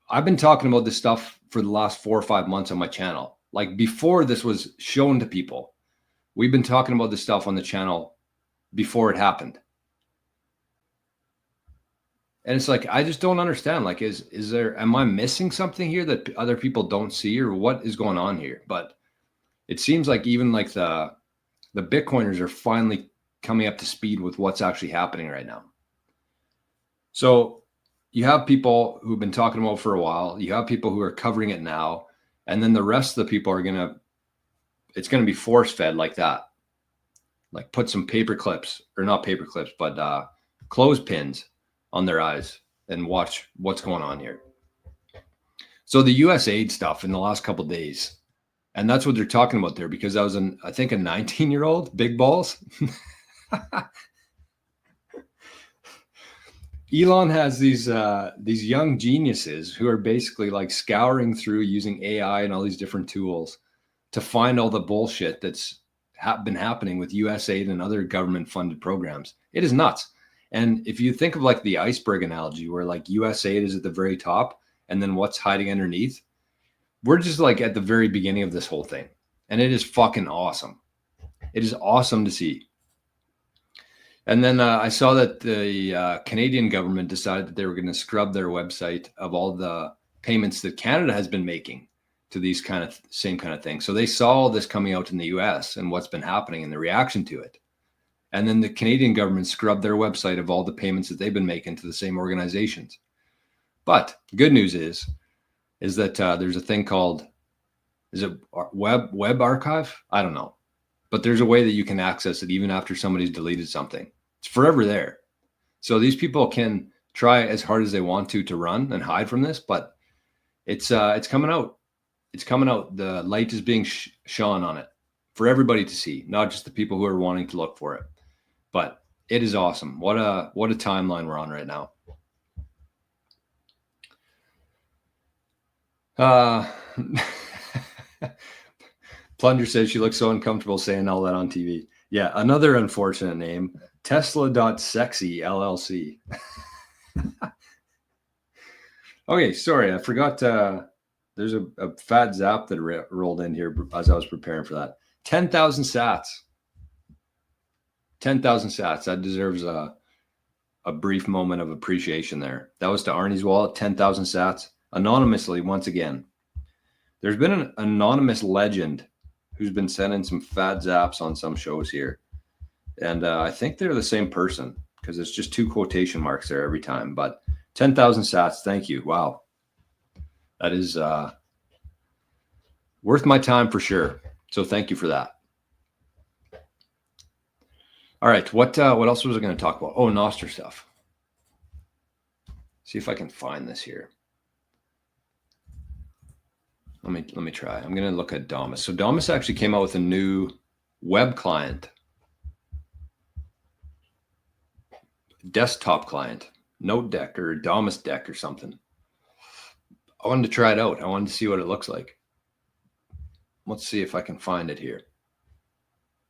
I've been talking about this stuff for the last 4 or 5 months on my channel. Like before this was shown to people, we've been talking about this stuff on the channel before it happened. And it's like, I just don't understand. Like, am I missing something here that other people don't see, or what is going on here? But it seems like even like the Bitcoiners are finally coming up to speed with what's actually happening right now. So you have people who've been talking about it for a while. You have people who are covering it now. And then the rest of the people are it's going to be force fed like that. Like put some paper clips, or not paper clips, but clothespins on their eyes and watch what's going on here. So the USAID stuff in the last couple of days, and that's what they're talking about there, because I was I think a 19-year-old, big balls. Elon has these young geniuses who are basically like scouring through using AI and all these different tools to find all the bullshit that's been happening with USAID and other government funded programs. It is nuts. And if you think of like the iceberg analogy where like USAID is at the very top and then what's hiding underneath, we're just like at the very beginning of this whole thing. And it is fucking awesome. It is awesome to see. And then I saw that the Canadian government decided that they were going to scrub their website of all the payments that Canada has been making to these same kind of things. So they saw all this coming out in the US and what's been happening and the reaction to it. And then the Canadian government scrubbed their website of all the payments that they've been making to the same organizations. But good news is that there's a thing called, is it web archive? I don't know. But there's a way that you can access it even after somebody's deleted something. It's forever there. So these people can try as hard as they want to run and hide from this, but it's coming out. It's coming out. The light is being shone on it for everybody to see, not just the people who are wanting to look for it. But it is awesome. What a timeline we're on right now. Plunger says she looks so uncomfortable saying all that on TV. Yeah, another unfortunate name, Tesla.sexy LLC. Okay, sorry, I forgot. There's a fat zap that rolled in here as I was preparing for that. 10,000 sats. 10,000 sats. That deserves a brief moment of appreciation there. That was to Arnie's wallet, 10,000 sats. Anonymously, once again. There's been an anonymous legend who's been sending some fat zaps on some shows here. And I think they're the same person because it's just 2 quotation marks there every time. But 10,000 sats, thank you. Wow. That is worth my time for sure. So thank you for that. All right, what else was I going to talk about? Oh, nostr stuff. See if I can find this here. Let me try. I'm going to look at Damus. So Damus actually came out with a new web client, desktop client, Note Deck or Damus Deck or something. I wanted to try it out. I wanted to see what it looks like. Let's see if I can find it here.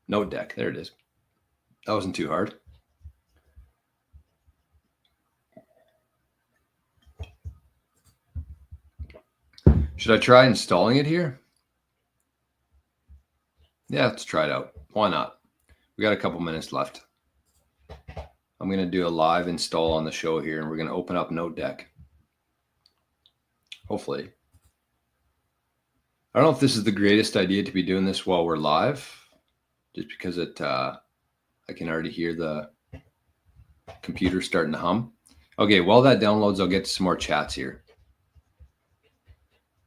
Note Deck. There it is. That wasn't too hard. Should I try installing it here? Yeah, let's try it out. Why not? We got a couple minutes left. I'm going to do a live install on the show here, and we're going to open up Note Deck. Hopefully. I don't know if this is the greatest idea to be doing this while we're live, just because I can already hear the computer starting to hum. Okay, while that downloads, I'll get to some more chats here.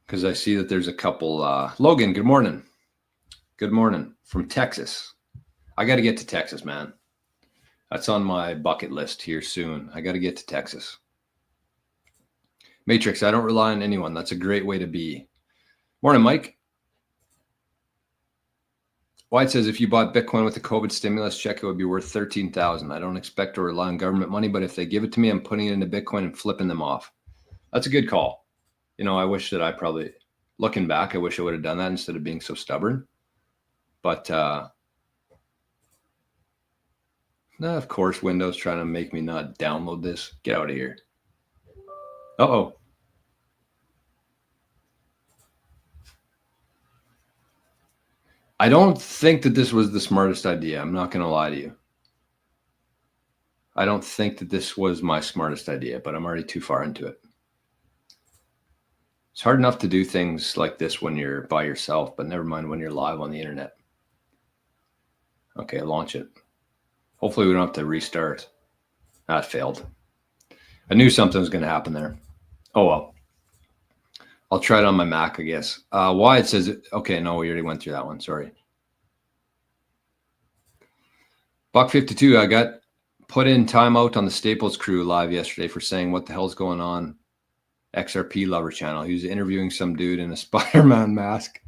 Because I see that there's a couple. Logan, good morning. Good morning from Texas. I got to get to Texas, man. That's on my bucket list here soon. I got to get to Texas. Matrix, I don't rely on anyone. That's a great way to be. Morning, Mike. White says, if you bought Bitcoin with the COVID stimulus check, it would be worth $13,000. I don't expect to rely on government money, but if they give it to me, I'm putting it into Bitcoin and flipping them off. That's a good call. You know, I wish that I probably, looking back, I wish I would have done that instead of being so stubborn. But, of course, Windows trying to make me not download this. Get out of here. Uh-oh. I don't think that this was the smartest idea. I'm not going to lie to you. I don't think that this was my smartest idea, but I'm already too far into it. It's hard enough to do things like this when you're by yourself, but never mind when you're live on the internet. Okay, launch it. Hopefully we don't have to restart. That failed. I knew something was going to happen there. Oh, well. I'll try it on my Mac, I guess. Why it says, okay, no, we already went through that one. Sorry. Buck52, I got put in timeout on the Staples crew live yesterday for saying, what the hell's going on? XRP Lover channel. He was interviewing some dude in a Spider-Man mask.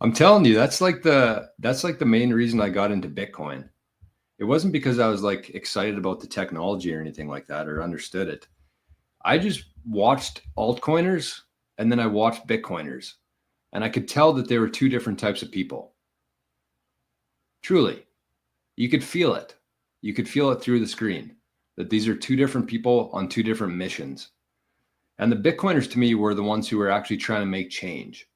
I'm telling you, that's like the main reason I got into Bitcoin. It wasn't because I was like excited about the technology or anything like that or understood it. I just watched altcoiners and then I watched Bitcoiners, and I could tell that they were 2 different types of people. Truly, you could feel it. You could feel it through the screen that these are 2 different people on 2 different missions. And the Bitcoiners to me were the ones who were actually trying to make change,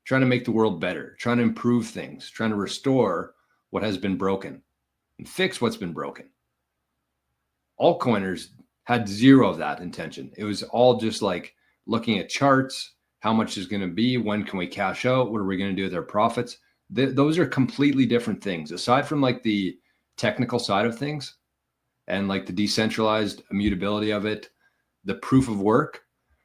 trying to make the world better, trying to improve things, trying to restore what has been broken and fix what's been broken. Altcoiners had zero of that intention. It was all just like looking at charts, how much is going to be, when can we cash out, what are we going to do with our profits? Those are completely different things. Aside from like the technical side of things and like the decentralized immutability of it, the proof of work,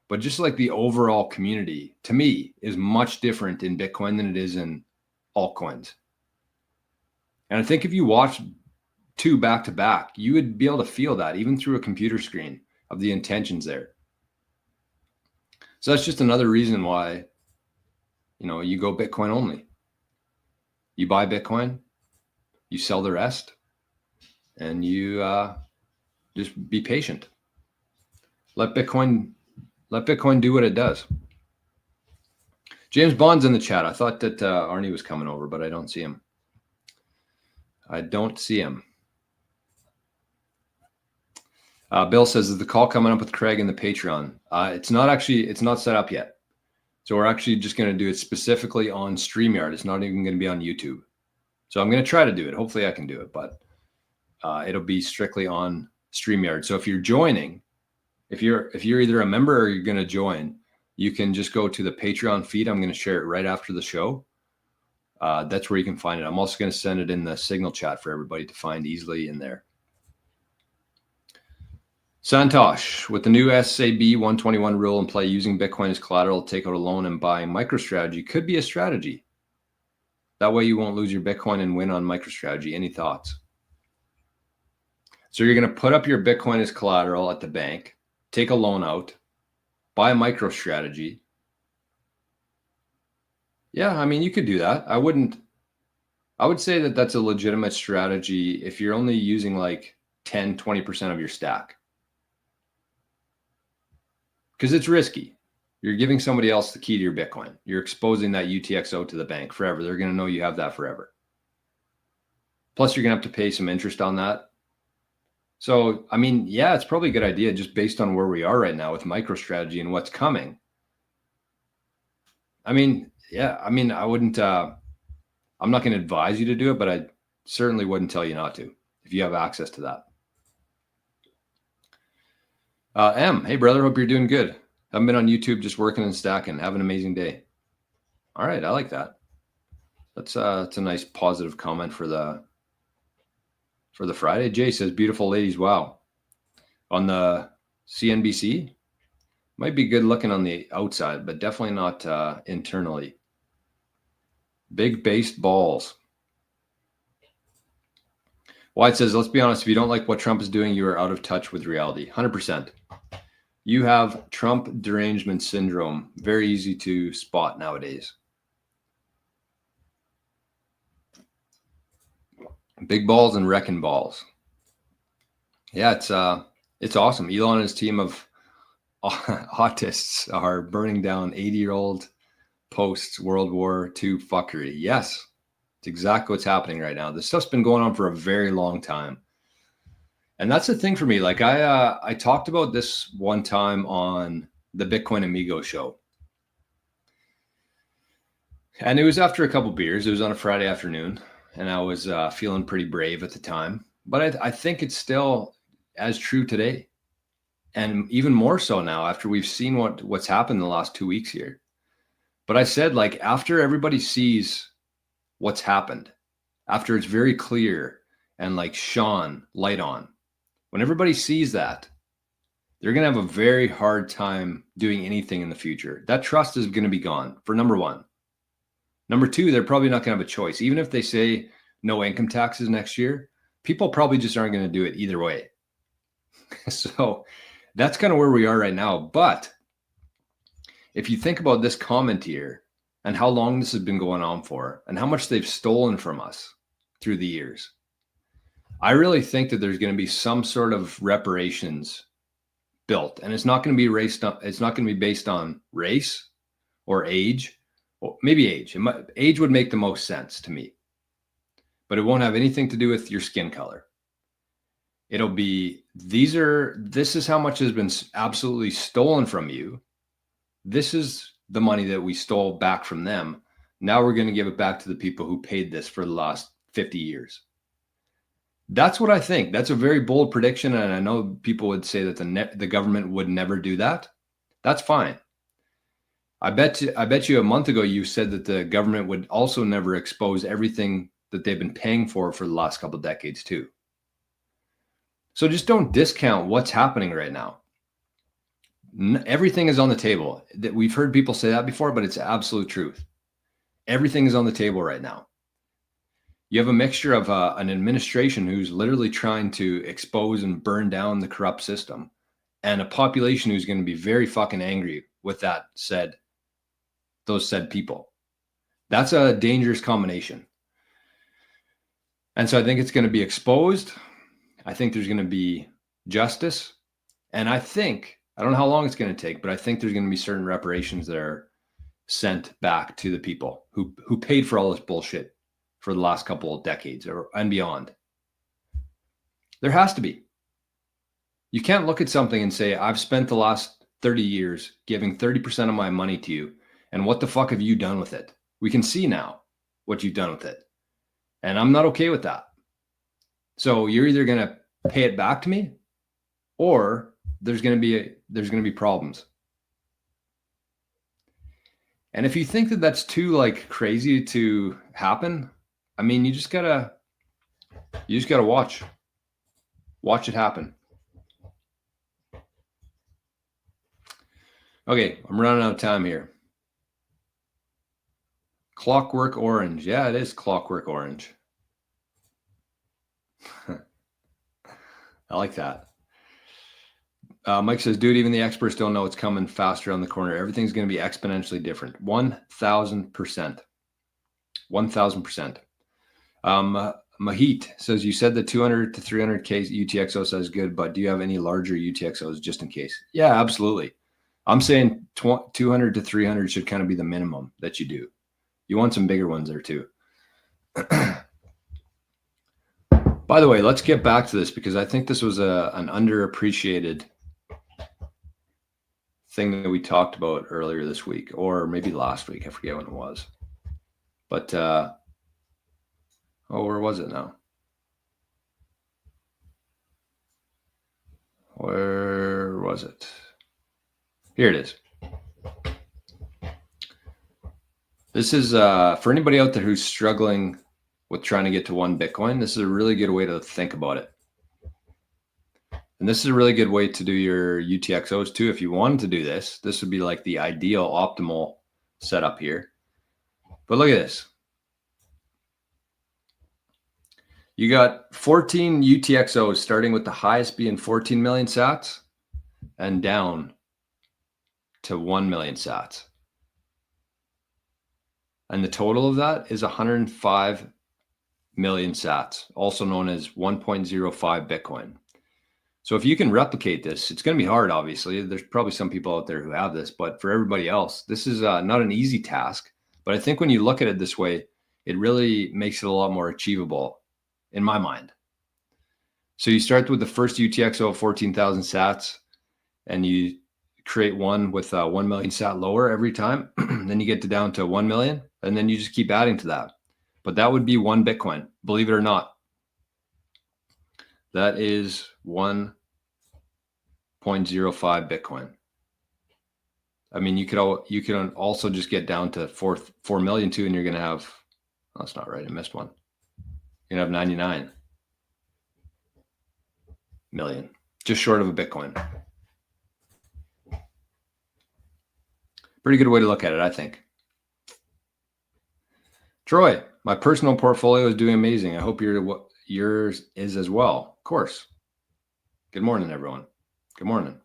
but just like the overall community, to me, is much different in Bitcoin than it is in altcoins. And I think if you watch two back to back, you would be able to feel that even through a computer screen of the intentions there. So that's just another reason why, you know, you go Bitcoin only. You buy Bitcoin, you sell the rest, and you just be patient. Let Bitcoin do what it does. James Bond's in the chat. I thought that Arnie was coming over, but I don't see him. Bill says, is the call coming up with Craig in the Patreon? It's not set up yet. So we're actually just going to do it specifically on StreamYard. It's not even going to be on YouTube. So I'm going to try to do it. Hopefully I can do it, but it'll be strictly on StreamYard. So if you're joining, if you're either a member or you're going to join, you can just go to the Patreon feed. I'm going to share it right after the show. That's where you can find it. I'm also going to send it in the Signal chat for everybody to find easily in there. Santosh, with the new SAB 121 rule in play, using Bitcoin as collateral to take out a loan and buy MicroStrategy could be a strategy. That way you won't lose your Bitcoin and win on MicroStrategy. Any thoughts? So you're going to put up your Bitcoin as collateral at the bank, take a loan out, buy MicroStrategy. Yeah, I mean, you could do that. I would say that that's a legitimate strategy if you're only using like 10, 20% of your stack. Because it's risky. You're giving somebody else the key to your Bitcoin. You're exposing that UTXO to the bank forever. They're going to know you have that forever. Plus, you're going to have to pay some interest on that. So, I mean, yeah, it's probably a good idea just based on where we are right now with MicroStrategy and what's coming. I mean, yeah, I mean, I wouldn't, I'm not going to advise you to do it, but I certainly wouldn't tell you not to if you have access to that. Hey brother, hope you're doing good. Haven't been on YouTube, just working and stacking. Have an amazing day. All right, I like that. That's it's a nice positive comment for the Friday. Jay says, beautiful ladies. Wow. On the CNBC, might be good looking on the outside, but definitely not internally. Big based balls. White says, let's be honest, if you don't like what Trump is doing, you are out of touch with reality. 100%. You have Trump derangement syndrome. Very easy to spot nowadays. Big balls and wrecking balls. Yeah, it's awesome. Elon and his team of autists are burning down 80-year-old post World War II fuckery. Yes, it's exactly what's happening right now. This stuff's been going on for a very long time. And that's the thing for me. Like I talked about this one time on the Bitcoin Amigo show. And it was after a couple beers. It was on a Friday afternoon. And I was feeling pretty brave at the time. But I think it's still as true today. And even more so now after we've seen what's happened in the last 2 weeks here. But I said, like, after everybody sees what's happened, after it's very clear and like shone light on, when everybody sees that, they're going to have a very hard time doing anything in the future. That trust is going to be gone, for number one. Number two, they're probably not going to have a choice. Even if they say no income taxes next year, people probably just aren't going to do it either way. So that's kind of where we are right now. But if you think about this comment here and how long this has been going on for and how much they've stolen from us through the years, I really think that there's going to be some sort of reparations built, and it's not going to be based on race or age. Well, maybe age. Age would make the most sense to me, but it won't have anything to do with your skin color. It'll be, this is how much has been absolutely stolen from you. This is the money that we stole back from them. Now we're going to give it back to the people who paid this for the last 50 years. That's what I think. That's a very bold prediction, and I know people would say that the government would never do that. That's fine. I bet you a month ago you said that the government would also never expose everything that they've been paying for the last couple of decades too. So just don't discount what's happening right now. Everything is on the table. That we've heard people say that before, but it's absolute truth. Everything is on the table right now. You have a mixture of an administration who's literally trying to expose and burn down the corrupt system, and a population who's going to be very fucking angry with those said people. That's a dangerous combination. And so I think it's going to be exposed. I think there's going to be justice. And I don't know how long it's going to take, but I think there's going to be certain reparations that are sent back to the people who paid for all this bullshit for the last couple of decades and beyond. There has to be. You can't look at something and say, I've spent the last 30 years giving 30% of my money to you, and what the fuck have you done with it? We can see now what you've done with it. And I'm not okay with that. So you're either going to pay it back to me, or there's going to be problems. And if you think that that's too like crazy to happen, I mean, you just gotta watch it happen. Okay, I'm running out of time here. Clockwork Orange. Yeah, it is Clockwork Orange. I like that. Mike says, dude, even the experts don't know it's coming faster on the corner. Everything's going to be exponentially different. 1,000%. 1,000%. Mahit says, you said the 200 to 300K UTXO says good, but do you have any larger UTXOs just in case? Yeah, absolutely. I'm saying 200 to 300 should kind of be the minimum that you do. You want some bigger ones there too. By the way, let's get back to this because I think this was an underappreciated thing that we talked about earlier this week, or maybe last week. I forget when it was. But, where was it now? Where was it? Here it is. This is for anybody out there who's struggling with trying to get to 1 Bitcoin. This is a really good way to think about it. And this is a really good way to do your UTXOs too. If you wanted to do this, this would be like the ideal optimal setup here. But look at this. You got 14 UTXOs starting with the highest being 14 million sats and down to 1 million sats. And the total of that is 105 million sats, also known as 1.05 Bitcoin. So if you can replicate this, it's going to be hard, obviously. There's probably some people out there who have this, but for everybody else, this is not an easy task. But I think when you look at it this way, it really makes it a lot more achievable in my mind. So you start with the first UTXO of 14,000 sats, and you create one with 1 million sat lower every time. Then you get down to 1 million, and then you just keep adding to that. But that would be 1 Bitcoin, believe it or not. That is 1.05 Bitcoin. I mean, you could also just get down to 4 million too, and you're going to have, oh, that's not right. I missed one. You're going to have 99 million, just short of a Bitcoin. Pretty good way to look at it, I think. Troy, my personal portfolio is doing amazing. I hope yours is as well. Of course. Good morning, everyone. Good morning.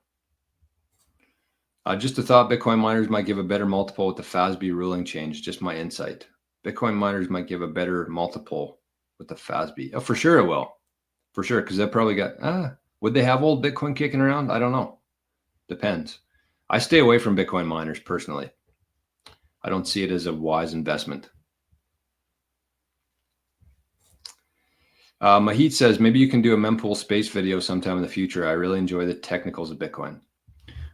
Just a thought, Bitcoin miners might give a better multiple with the FASB ruling change. Just my insight. Bitcoin miners might give a better multiple with the FASB. Oh, for sure it will. For sure, because they probably got, would they have old Bitcoin kicking around? I don't know. Depends. I stay away from Bitcoin miners personally. I don't see it as a wise investment. Mahit says, maybe you can do a mempool space video sometime in the future. I really enjoy the technicals of Bitcoin.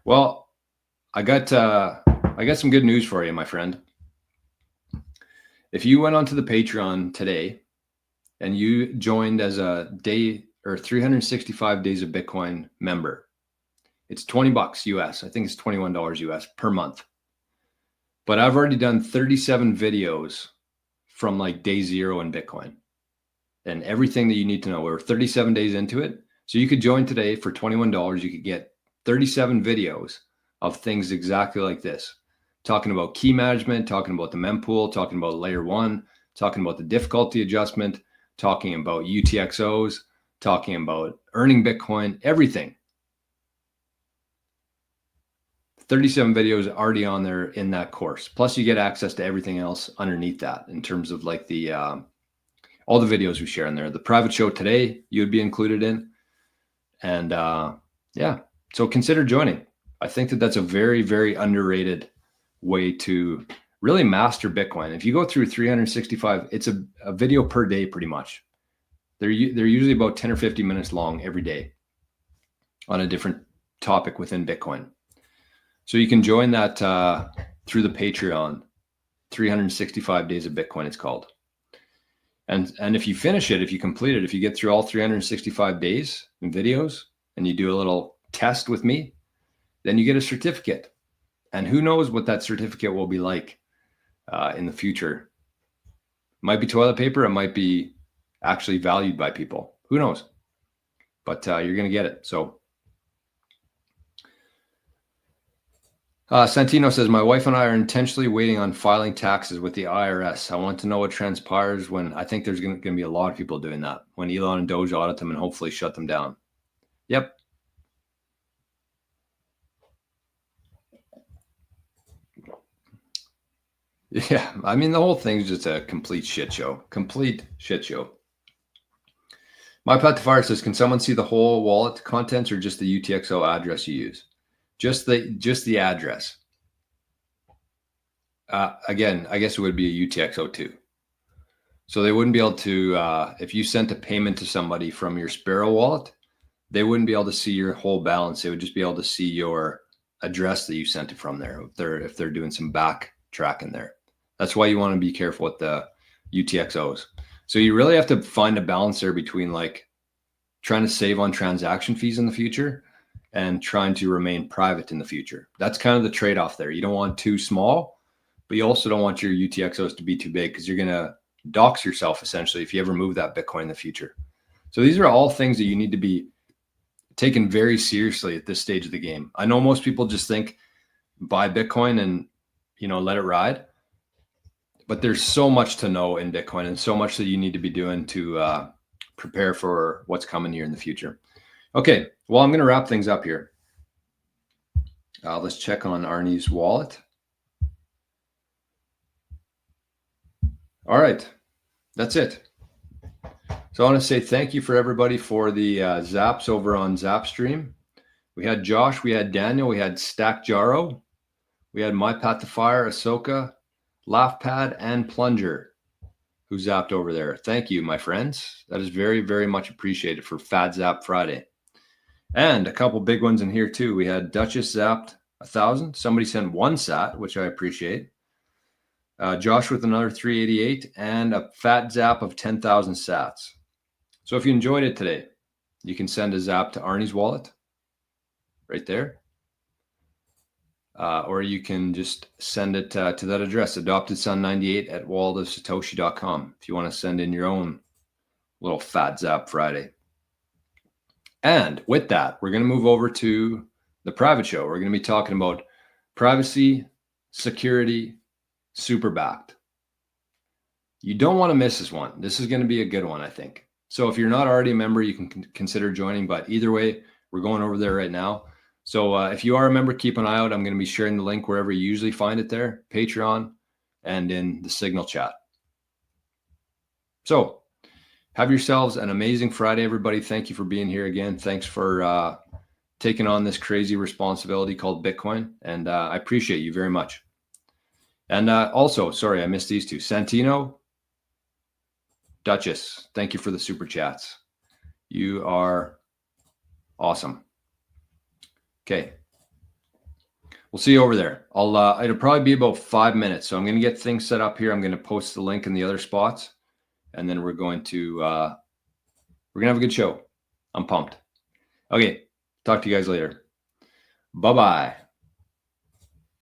Well, I got some good news for you, my friend. If you went onto the Patreon today and you joined as a day or 365 days of Bitcoin member, it's $20 US. I think it's $21 US per month. But I've already done 37 videos from like day 0 in Bitcoin and everything that you need to know. We're 37 days into it. So you could join today for $21. You could get 37 videos of things exactly like this, talking about key management, talking about the mempool, talking about layer 1, talking about the difficulty adjustment, talking about UTXOs, talking about earning Bitcoin, everything. 37 videos already on there in that course. Plus you get access to everything else underneath that in terms of like the all the videos we share in there. The private show today you would be included in. And yeah, so consider joining. I think that that's a very, very underrated way to really master Bitcoin. If you go through 365, it's a video per day pretty much. They're usually about 10 or 50 minutes long every day on a different topic within Bitcoin. So you can join that through the Patreon, 365 Days of Bitcoin, it's called. And if you finish it, if you complete it, if you get through all 365 days in videos and you do a little test with me, then you get a certificate. And who knows what that certificate will be like in the future. It might be toilet paper. It might be actually valued by people. Who knows? But you're going to get it. So Santino says, my wife and I are intentionally waiting on filing taxes with the IRS. I want to know what transpires when I think there's going to be a lot of people doing that when Elon and Doge audit them and hopefully shut them down. Yep. Yeah. I mean, the whole thing's just a complete shit show. Complete shit show. My Path to Fire says, can someone see the whole wallet contents or just the UTXO address you use? Just the address. Again, I guess it would be a UTXO2. So they wouldn't be able to, if you sent a payment to somebody from your Sparrow wallet, they wouldn't be able to see your whole balance. They would just be able to see your address that you sent it from there. If they're doing some back tracking there. That's why you want to be careful with the UTXOs. So you really have to find a balance there between like trying to save on transaction fees in the future and trying to remain private in the future. That's kind of the trade-off there. You don't want too small, but you also don't want your UTXOs to be too big because you're going to dox yourself essentially if you ever move that Bitcoin in the future. So these are all things that you need to be taken very seriously at this stage of the game. I know most people just think buy Bitcoin and, let it ride. But there's so much to know in Bitcoin and so much that you need to be doing to prepare for what's coming here in the future. Okay, well, I'm going to wrap things up here. Let's check on Arnie's wallet. All right, that's it. So I want to say thank you for everybody for the zaps over on Zapstream. We had Josh, we had Daniel, we had Stack Jaro, we had My Path to Fire, Ahsoka, Laughpad, and Plunger, who zapped over there. Thank you, my friends. That is very, very much appreciated for Fat Zap Friday. And a couple big ones in here too. We had Duchess zapped 1,000. Somebody sent 1 sat, which I appreciate. Josh with another 388 and a fat zap of 10,000 sats. So if you enjoyed it today, you can send a zap to Arnie's wallet right there. Or you can just send it to that address, adoptedson98@walletofsatoshi.com, if you want to send in your own little fat zap Friday. And with that, we're going to move over to the private show. We're going to be talking about privacy, security, super backed. You don't want to miss this one. This is going to be a good one, I think. So if you're not already a member, you can consider joining. But either way, we're going over there right now. So if you are a member, keep an eye out. I'm going to be sharing the link wherever you usually find it there, Patreon, and in the Signal chat. So have yourselves an amazing Friday, everybody. Thank you for being here again. Thanks for taking on this crazy responsibility called Bitcoin. And I appreciate you very much. And also, sorry, I missed these two. Santino, Duchess, thank you for the super chats. You are awesome. Okay. We'll see you over there. It'll probably be about 5 minutes. So I'm going to get things set up here. I'm going to post the link in the other spots. and then we're gonna have a good show. I'm pumped. Okay, talk to you guys later. Bye-bye.